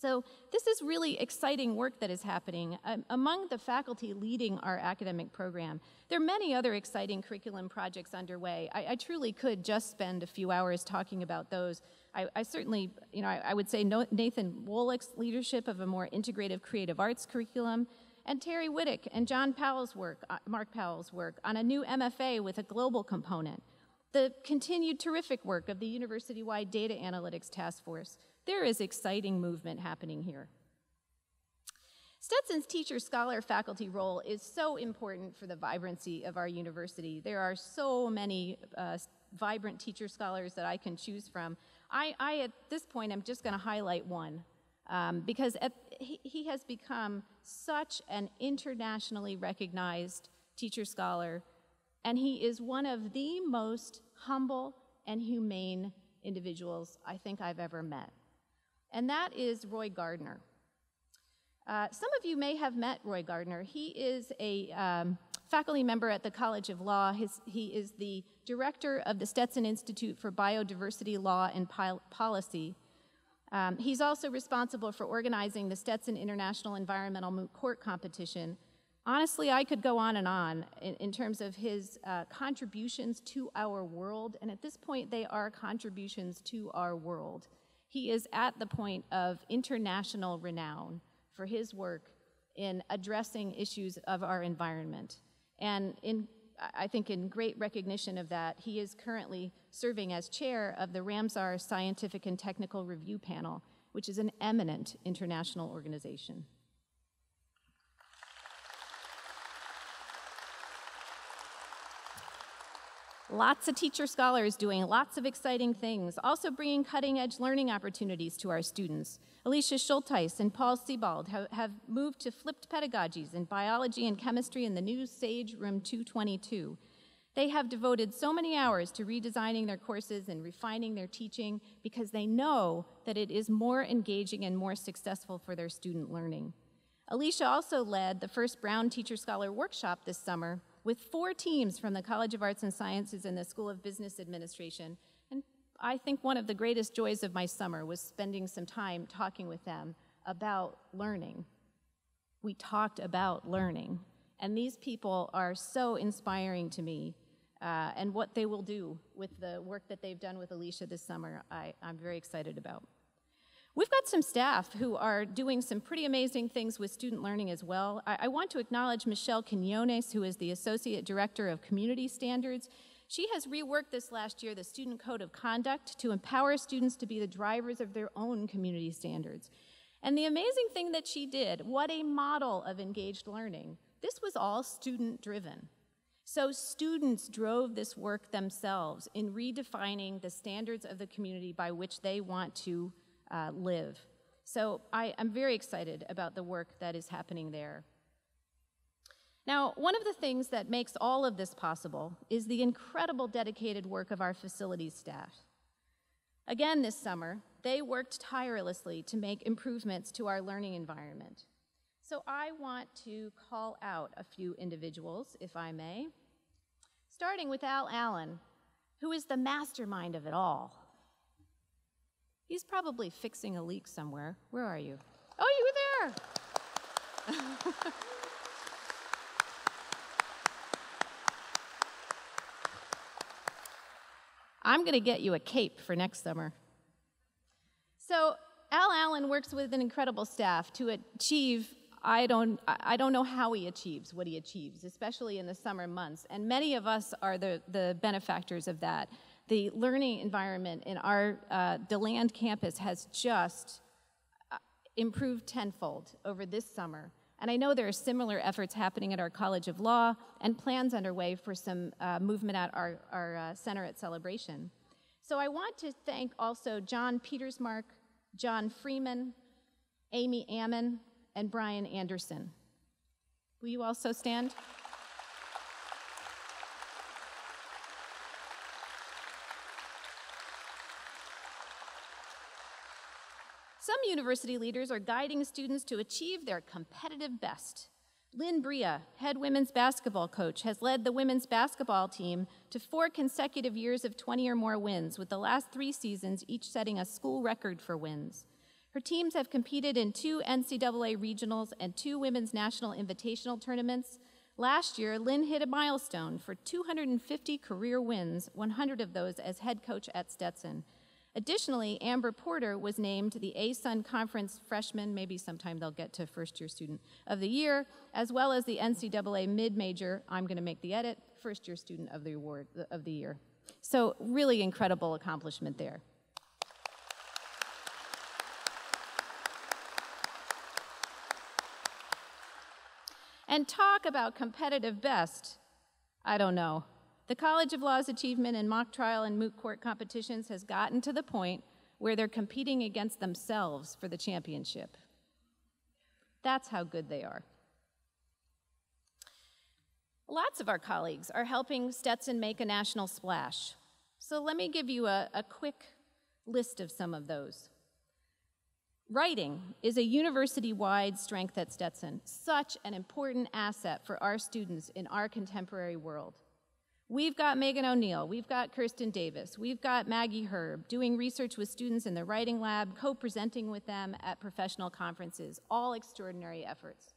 So this is really exciting work that is happening among the faculty leading our academic program. There are many other exciting curriculum projects underway. I truly could just spend a few hours talking about those. I certainly, I would say Nathan Wolick's leadership of a more integrative creative arts curriculum, and Terry Whittick and John Powell's work, Mark Powell's work on a new MFA with a global component. The continued terrific work of the university-wide data analytics task force. There is exciting movement happening here. Stetson's teacher-scholar faculty role is so important for the vibrancy of our university. There are so many vibrant teacher scholars that I can choose from. At this point, I'm just going to highlight one. because he has become such an internationally recognized teacher scholar, and he is one of the most humble and humane individuals I think I've ever met. And that is Roy Gardner. Some of you may have met Roy Gardner. He is a faculty member at the College of Law. He is the director of the Stetson Institute for Biodiversity Law and Policy. He's also responsible for organizing the Stetson International Environmental Moot Court Competition. Honestly, I could go on in terms of his contributions to our world, and at this point they are contributions to our world. He is at the point of international renown for his work in addressing issues of our environment. And I think in great recognition of that, he is currently serving as chair of the Ramsar Scientific and Technical Review Panel, which is an eminent international organization. Lots of teacher scholars doing lots of exciting things, also bringing cutting-edge learning opportunities to our students. Alicia Schulteis and Paul Sebald have moved to flipped pedagogies in biology and chemistry in the new Sage Room 222. They have devoted so many hours to redesigning their courses and refining their teaching because they know that it is more engaging and more successful for their student learning. Alicia also led the first Brown Teacher Scholar Workshop this summer with 4 teams from the College of Arts and Sciences and the School of Business Administration. And I think one of the greatest joys of my summer was spending some time talking with them about learning. We talked about learning. And these people are so inspiring to me, and what they will do with the work that they've done with Alicia this summer, I'm very excited about. We've got some staff who are doing some pretty amazing things with student learning as well. I want to acknowledge Michelle Quinones, who is the Associate Director of Community Standards. She has reworked this last year the Student Code of Conduct to empower students to be the drivers of their own community standards. And the amazing thing that she did, what a model of engaged learning. This was all student-driven. So students drove this work themselves in redefining the standards of the community by which they want to live. So I'm very excited about the work that is happening there. Now, one of the things that makes all of this possible is the incredible dedicated work of our facilities staff. Again this summer, they worked tirelessly to make improvements to our learning environment. So I want to call out a few individuals, if I may, starting with Al Allen, who is the mastermind of it all. He's probably fixing a leak somewhere. Where are you? Oh, you were there! I'm going to get you a cape for next summer. So Al Allen works with an incredible staff to achieve, I don't know how he achieves what he achieves, especially in the summer months, and many of us are the benefactors of that. The learning environment in our DeLand campus has just improved tenfold over this summer. And I know there are similar efforts happening at our College of Law and plans underway for some movement at our center at Celebration. So I want to thank also John Petersmark, John Freeman, Amy Ammon, and Brian Anderson. Will you also stand? Some university leaders are guiding students to achieve their competitive best. Lynn Bria, head women's basketball coach, has led the women's basketball team to 4 consecutive years of 20 or more wins, with the last 3 seasons each setting a school record for wins. Her teams have competed in 2 NCAA regionals and 2 women's national invitational tournaments. Last year, Lynn hit a milestone for 250 career wins, 100 of those as head coach at Stetson. Additionally, Amber Porter was named the ASUN Conference Freshman, maybe sometime they'll get to first-year student of the year, as well as the NCAA mid-major, I'm going to make the edit, first-year student of the award of the year. So really incredible accomplishment there. And talk about competitive best, I don't know. The College of Law's achievement in mock trial and moot court competitions has gotten to the point where they're competing against themselves for the championship. That's how good they are. Lots of our colleagues are helping Stetson make a national splash. So let me give you a quick list of some of those. Writing is a university-wide strength at Stetson, such an important asset for our students in our contemporary world. We've got Megan O'Neill, we've got Kirsten Davis, we've got Maggie Herb doing research with students in the writing lab, co-presenting with them at professional conferences, all extraordinary efforts.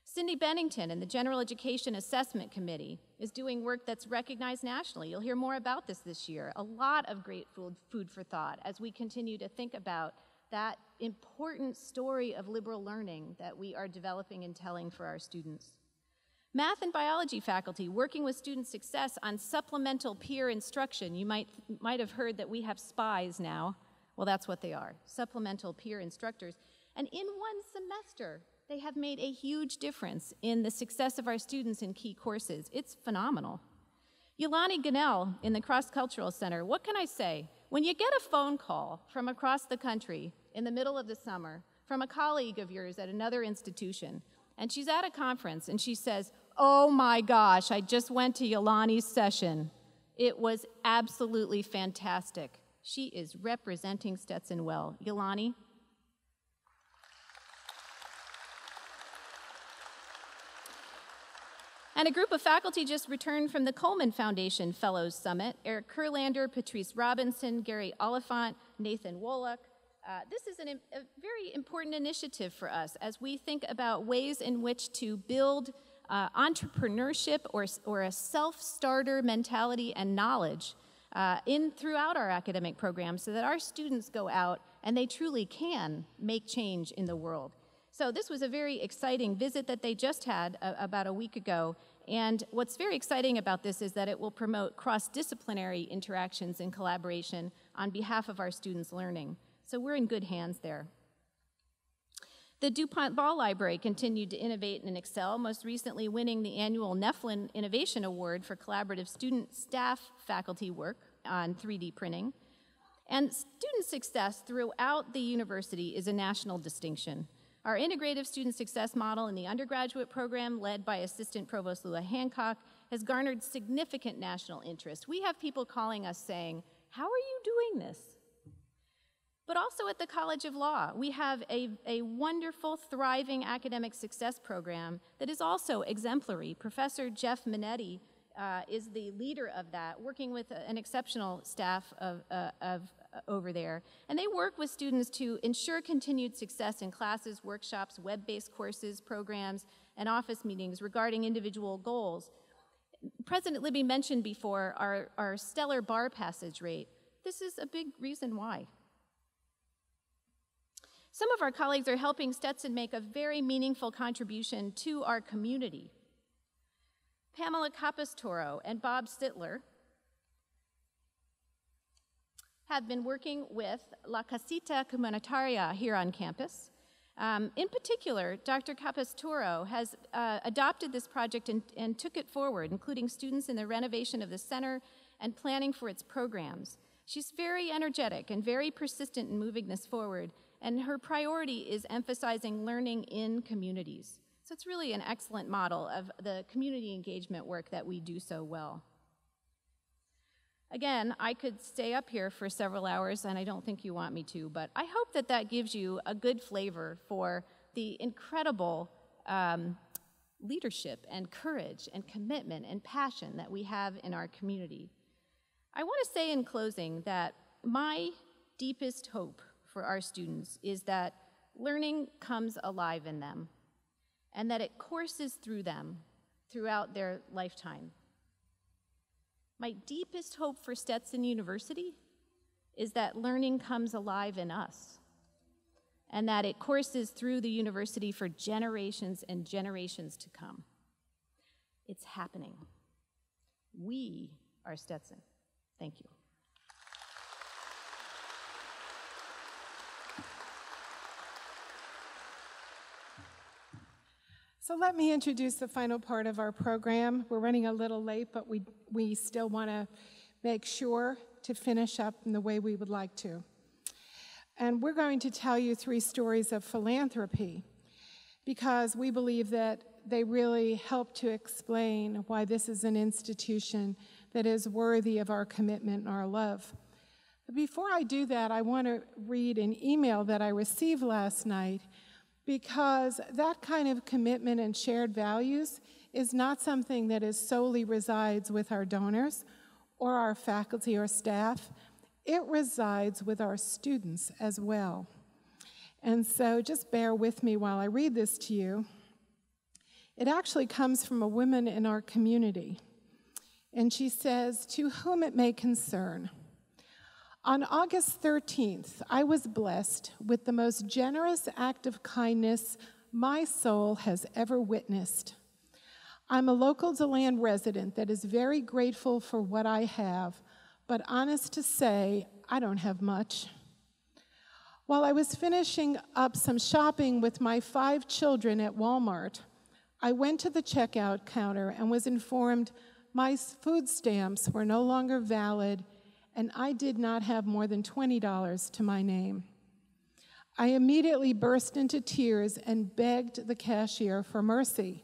Cindy Bennington in the General Education Assessment Committee is doing work that's recognized nationally. You'll hear more about this year. A lot of great food for thought as we continue to think about that important story of liberal learning that we are developing and telling for our students. Math and biology faculty working with student success on supplemental peer instruction. You might have heard that we have SPIEs now. Well, that's what they are, supplemental peer instructors. And in one semester, they have made a huge difference in the success of our students in key courses. It's phenomenal. Yolani Ganell in the Cross-Cultural Center, what can I say? When you get a phone call from across the country in the middle of the summer from a colleague of yours at another institution, and she's at a conference and she says, "Oh my gosh, I just went to Yolani's session. It was absolutely fantastic." She is representing Stetson well. Yolani? And a group of faculty just returned from the Coleman Foundation Fellows Summit. Eric Kurlander, Patrice Robinson, Gary Oliphant, Nathan Woloch. This is a very important initiative for us as we think about ways in which to build entrepreneurship or a self-starter mentality and knowledge throughout our academic programs so that our students go out and they truly can make change in the world. So this was a very exciting visit that they just had about a week ago. And what's very exciting about this is that it will promote cross-disciplinary interactions and collaboration on behalf of our students' learning. So we're in good hands there. The DuPont Ball Library continued to innovate and excel, most recently winning the annual Neflin Innovation Award for collaborative student, staff, faculty work on 3D printing. And student success throughout the university is a national distinction. Our integrative student success model in the undergraduate program, led by Assistant Provost Lula Hancock, has garnered significant national interest. We have people calling us saying, "How are you doing this?" But also at the College of Law, we have a wonderful, thriving academic success program that is also exemplary. Professor Jeff Minetti is the leader of that, working with an exceptional staff over there. And they work with students to ensure continued success in classes, workshops, web-based courses, programs, and office meetings regarding individual goals. President Libby mentioned before our stellar bar passage rate. This is a big reason why. Some of our colleagues are helping Stetson make a very meaningful contribution to our community. Pamela Capistoro and Bob Sittler have been working with La Casita Comunitaria here on campus. In particular, Dr. Capistoro has adopted this project and took it forward, including students in the renovation of the center and planning for its programs. She's very energetic and very persistent in moving this forward, and her priority is emphasizing learning in communities. So it's really an excellent model of the community engagement work that we do so well. Again, I could stay up here for several hours, and I don't think you want me to, but I hope that that gives you a good flavor for the incredible leadership and courage and commitment and passion that we have in our community. I want to say in closing that my deepest hope for our students is that learning comes alive in them and that it courses through them throughout their lifetime. My deepest hope for Stetson University is that learning comes alive in us and that it courses through the university for generations and generations to come. It's happening. We are Stetson. Thank you. So let me introduce the final part of our program. We're running a little late, but we still want to make sure to finish up in the way we would like to. And we're going to tell you 3 stories of philanthropy because we believe that they really help to explain why this is an institution that is worthy of our commitment and our love. But before I do that, I want to read an email that I received last night, because that kind of commitment and shared values is not something that is solely resides with our donors or our faculty or staff. It resides with our students as well. And so just bear with me while I read this to you. It actually comes from a woman in our community. And she says, "To whom it may concern, on August 13th, I was blessed with the most generous act of kindness my soul has ever witnessed. I'm a local DeLand resident that is very grateful for what I have, but honest to say, I don't have much. While I was finishing up some shopping with my 5 children at Walmart, I went to the checkout counter and was informed my food stamps were no longer valid and I did not have more than $20 to my name. I immediately burst into tears and begged the cashier for mercy.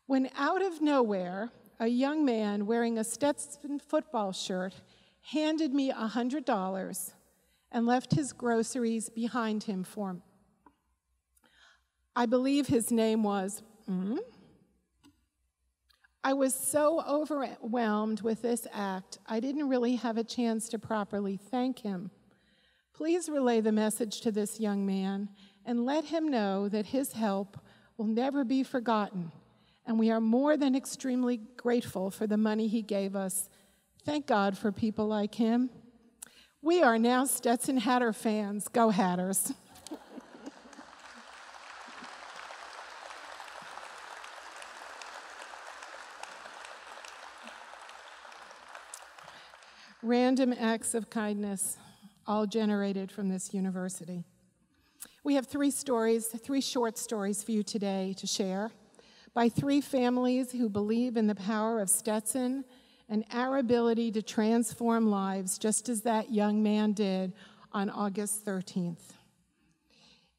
When out of nowhere, a young man wearing a Stetson football shirt handed me $100 and left his groceries behind him for me. I believe his name was I was so overwhelmed with this act, I didn't really have a chance to properly thank him. Please relay the message to this young man and let him know that his help will never be forgotten, and we are more than extremely grateful for the money he gave us. Thank God for people like him. We are now Stetson Hatter fans. Go Hatters." Random acts of kindness, all generated from this university. We have 3 short stories for you today to share by 3 families who believe in the power of Stetson and our ability to transform lives, just as that young man did on August 13th.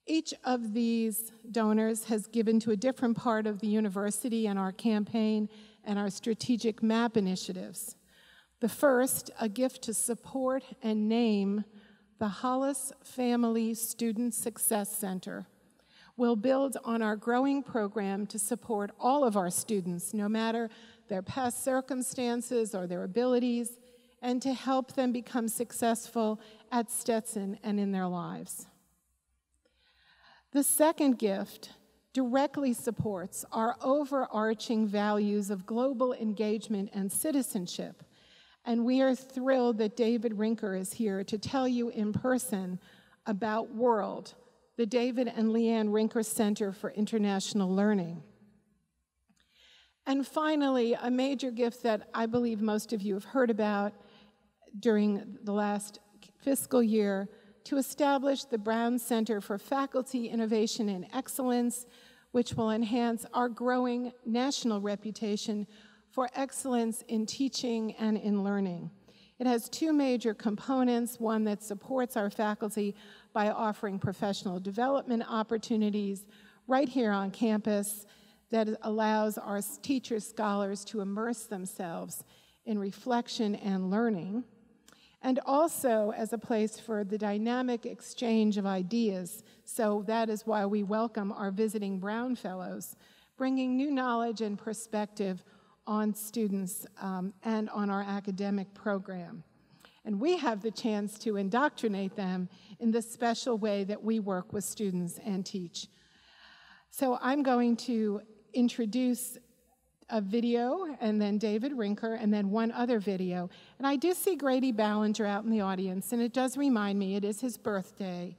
Each of these donors has given to a different part of the university and our campaign and our strategic map initiatives. The first, a gift to support and name the Hollis Family Student Success Center, will build on our growing program to support all of our students, no matter their past circumstances or their abilities, and to help them become successful at Stetson and in their lives. The second gift directly supports our overarching values of global engagement and citizenship. And we are thrilled that David Rinker is here to tell you in person about WORLD, the David and Leanne Rinker Center for International Learning. And finally, a major gift that I believe most of you have heard about during the last fiscal year, to establish the Brown Center for Faculty Innovation and Excellence, which will enhance our growing national reputation for excellence in teaching and in learning. It has 2 major components, one that supports our faculty by offering professional development opportunities right here on campus that allows our teachers, scholars to immerse themselves in reflection and learning, and also as a place for the dynamic exchange of ideas. So that is why we welcome our visiting Brown Fellows, bringing new knowledge and perspective on students and on our academic program. And we have the chance to indoctrinate them in the special way that we work with students and teach. So I'm going to introduce a video, and then David Rinker, and then one other video. And I do see Grady Ballinger out in the audience, and it does remind me it is his birthday.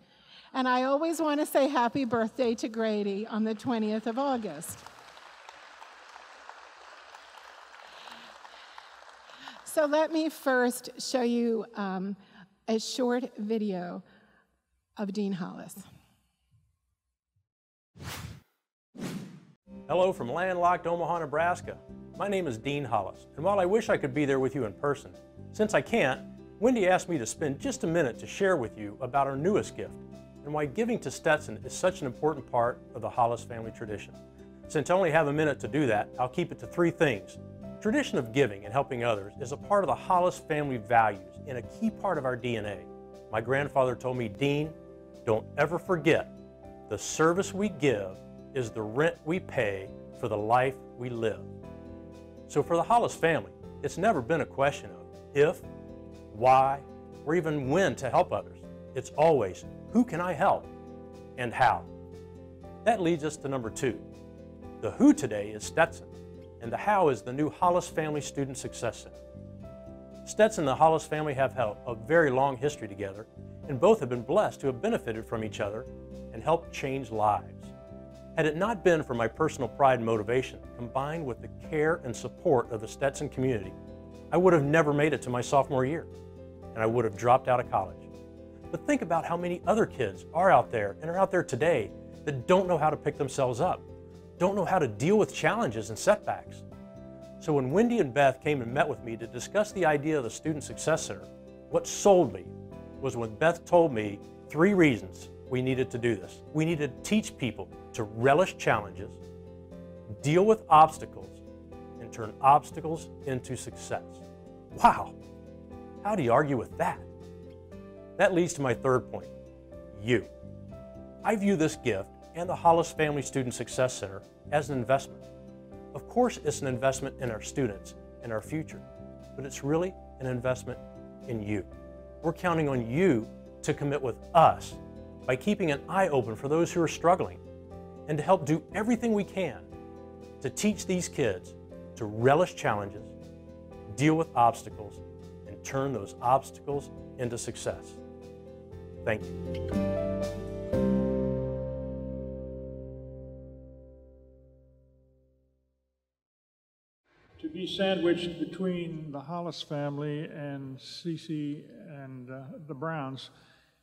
And I always want to say happy birthday to Grady on the 20th of August. So let me first show you a short video of DeanHollis. Hello from landlocked Omaha, Nebraska. My name is DeanHollis, and while I wish I could be there with you in person, since I can't, Wendy asked me to spend just a minute to share with you about our newest gift and why giving to Stetson is such an important part of the Hollis family tradition. Since I only have a minute to do that, I'll keep it to 3 things. Tradition of giving and helping others is a part of the Hollis family values and a key part of our DNA. My grandfather told me, Dean, don't ever forget, the service we give is the rent we pay for the life we live. So for the Hollis family, it's never been a question of if, why, or even when to help others. It's always, who can I help and how? That leads us to number 2. The who today is Stetson, and the how is the new Hollis Family Student Success Center. Stetson and the Hollis family have had a very long history together, and both have been blessed to have benefited from each other and helped change lives. Had it not been for my personal pride and motivation, combined with the care and support of the Stetson community, I would have never made it to my sophomore year, and I would have dropped out of college. But think about how many other kids are out there and are out there today that don't know how to pick themselves up, don't know how to deal with challenges and setbacks. So when Wendy and Beth came and met with me to discuss the idea of the Student Success Center, what sold me was when Beth told me 3 reasons we needed to do this. We needed to teach people to relish challenges, deal with obstacles, and turn obstacles into success. Wow, how do you argue with that? That leads to my 3rd point, you. I view this gift and the Hollis Family Student Success Center as an investment. Of course, it's an investment in our students and our future, but it's really an investment in you. We're counting on you to commit with us by keeping an eye open for those who are struggling and to help do everything we can to teach these kids to relish challenges, deal with obstacles, and turn those obstacles into success. Thank you. To be sandwiched between the Hollis family and Cece and the Browns,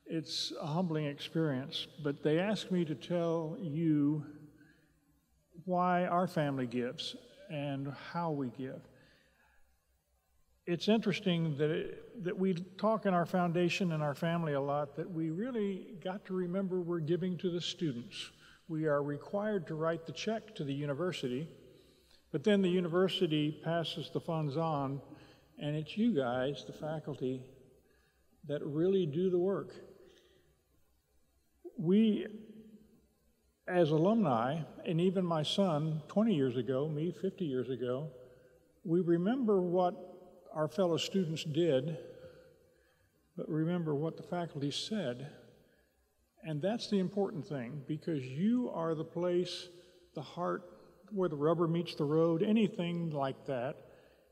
it's a humbling experience, but they asked me to tell you why our family gives and how we give. It's interesting that we talk in our foundation and our family a lot that we really got to remember we're giving to the students. We are required to write the check to the university, but then the university passes the funds on, and it's you guys, the faculty, that really do the work. We, as alumni, and even my son 20 years ago, me 50 years ago, we remember what our fellow students did, but remember what the faculty said. And that's the important thing, because you are the place, the heart, where the rubber meets the road, anything like that.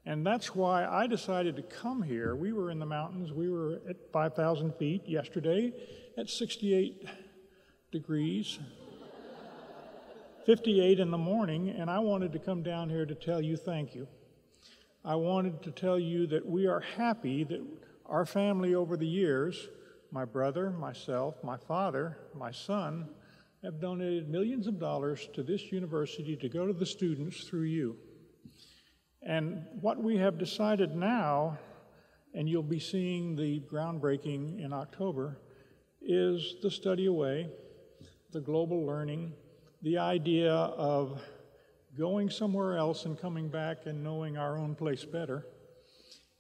And that's why I decided to come here. We were in the mountains. We were at 5,000 feet yesterday at 68 degrees, 58 in the morning, and I wanted to come down here to tell you thank you. I wanted to tell you that we are happy that our family over the years, my brother, myself, my father, my son, have donated millions of dollars to this university to go to the students through you. And what we have decided now, and you'll be seeing the groundbreaking in October, is the study away, the global learning, the idea of going somewhere else and coming back and knowing our own place better.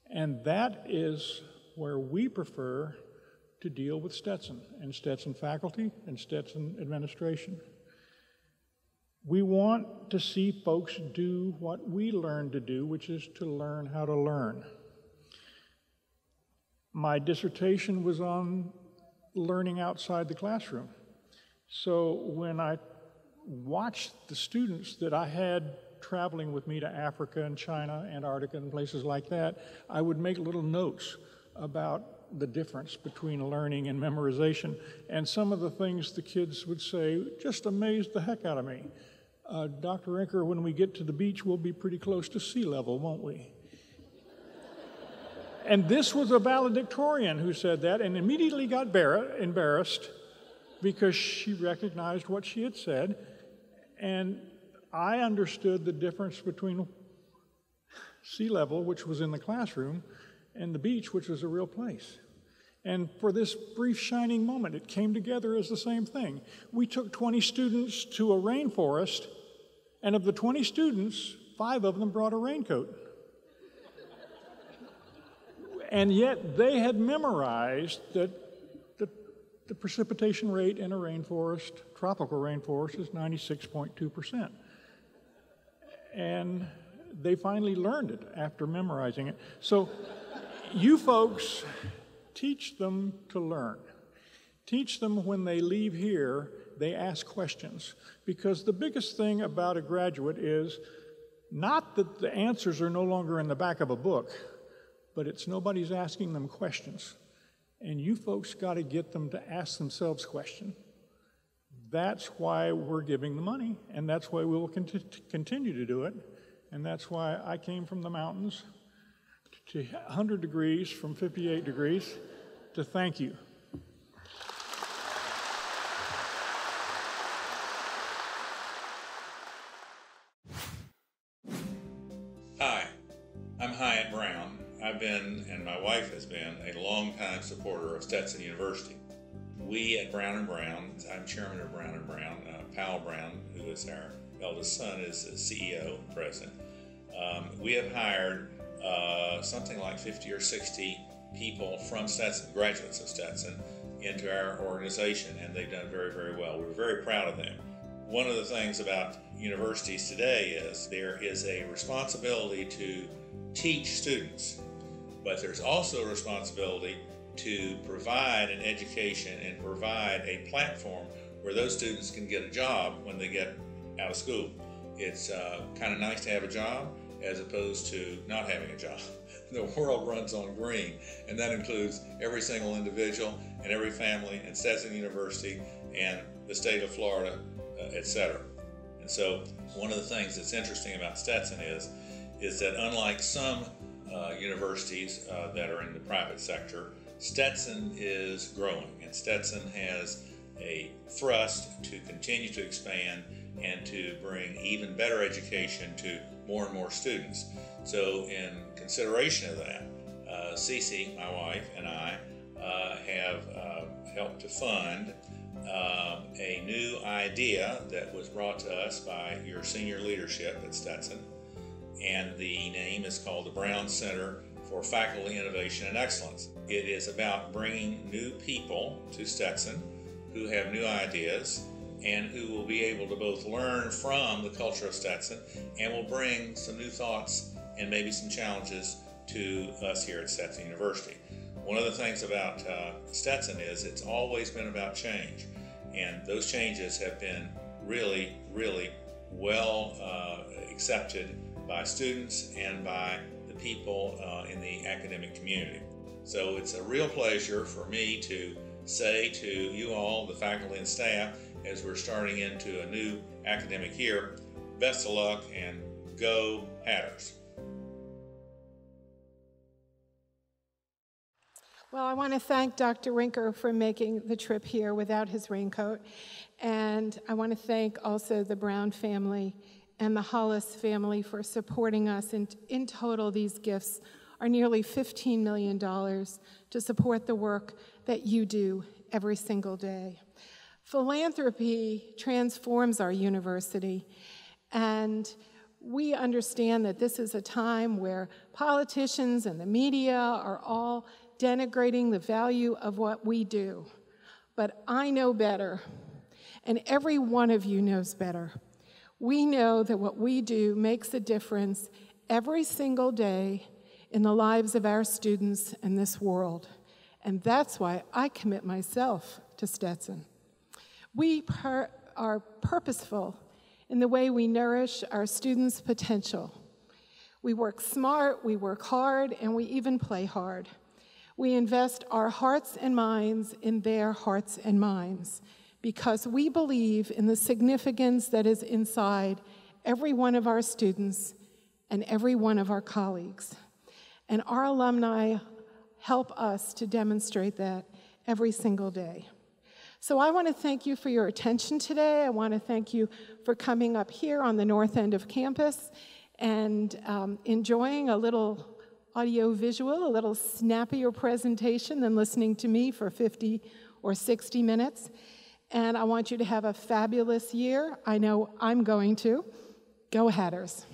And that is where we prefer to deal with Stetson and Stetson faculty and Stetson administration. We want to see folks do what we learned to do, which is to learn how to learn. My dissertation was on learning outside the classroom. So when I watched the students that I had traveling with me to Africa and China, Antarctica, and places like that, I would make little notes about the difference between learning and memorization. And some of the things the kids would say just amazed the heck out of me. Dr. Rinker, when we get to the beach, we'll be pretty close to sea level, won't we? And this was a valedictorian who said that and immediately got embarrassed because she recognized what she had said. And I understood the difference between sea level, which was in the classroom, and the beach, which was a real place. And for this brief shining moment, it came together as the same thing. We took 20 students to a rainforest, and of the 20 students, 5 of them brought a raincoat. And yet they had memorized that the precipitation rate in a rainforest, tropical rainforest, is 96.2%. And they finally learned it after memorizing it. So you folks, teach them to learn. Teach them when they leave here, they ask questions. Because the biggest thing about a graduate is not that the answers are no longer in the back of a book, but it's nobody's asking them questions. And you folks got to get them to ask themselves questions. That's why we're giving the money, and that's why we will continue to do it. And that's why I came from the mountains to 100 degrees from 58 degrees to thank you. Hi, I'm Hyatt Brown. I've been, and my wife has been, a longtime supporter of Stetson University. We at Brown & Brown, I'm chairman of Brown & Brown, Powell Brown, who is our eldest son, is the CEO and president. We have hired something like 50 or 60 people from Stetson, graduates of Stetson, into our organization, and they've done very, very well. We're very proud of them. One of the things about universities today is there is a responsibility to teach students, but there's also a responsibility to provide an education and provide a platform where those students can get a job when they get out of school. It's kind of nice to have a job as opposed to not having a job. The world runs on green, and that includes every single individual and every family in Stetson University and the state of Florida, etc. And so one of the things that's interesting about Stetson is that unlike some universities that are in the private sector, Stetson is growing, and Stetson has a thrust to continue to expand and to bring even better education to more and more students. So in consideration of that, Cece, my wife, and I have helped to fund a new idea that was brought to us by your senior leadership at Stetson, and the name is called the Brown Center for Faculty Innovation and Excellence. It is about bringing new people to Stetson who have new ideas and who will be able to both learn from the culture of Stetson and will bring some new thoughts and maybe some challenges to us here at Stetson University. One of the things about Stetson is it's always been about change, and those changes have been really, really well accepted by students and by the people in the academic community. So it's a real pleasure for me to say to you all, the faculty and staff, as we're starting into a new academic year, best of luck and go Hatters. Well, I want to thank Dr. Rinker for making the trip here without his raincoat. And I want to thank also the Brown family and the Hollis family for supporting us. And in total, these gifts are nearly $15 million to support the work that you do every single day. Philanthropy transforms our university, and we understand that this is a time where politicians and the media are all denigrating the value of what we do. But I know better, and every one of you knows better. We know that what we do makes a difference every single day in the lives of our students in this world. And that's why I commit myself to Stetson. We are purposeful in the way we nourish our students' potential. We work smart, we work hard, and we even play hard. We invest our hearts and minds in their hearts and minds because we believe in the significance that is inside every one of our students and every one of our colleagues. And our alumni help us to demonstrate that every single day. So I want to thank you for your attention today. I want to thank you for coming up here on the north end of campus and enjoying a little audio-visual, a little snappier presentation than listening to me for 50 or 60 minutes. And I want you to have a fabulous year. I know I'm going to. Go Hatters.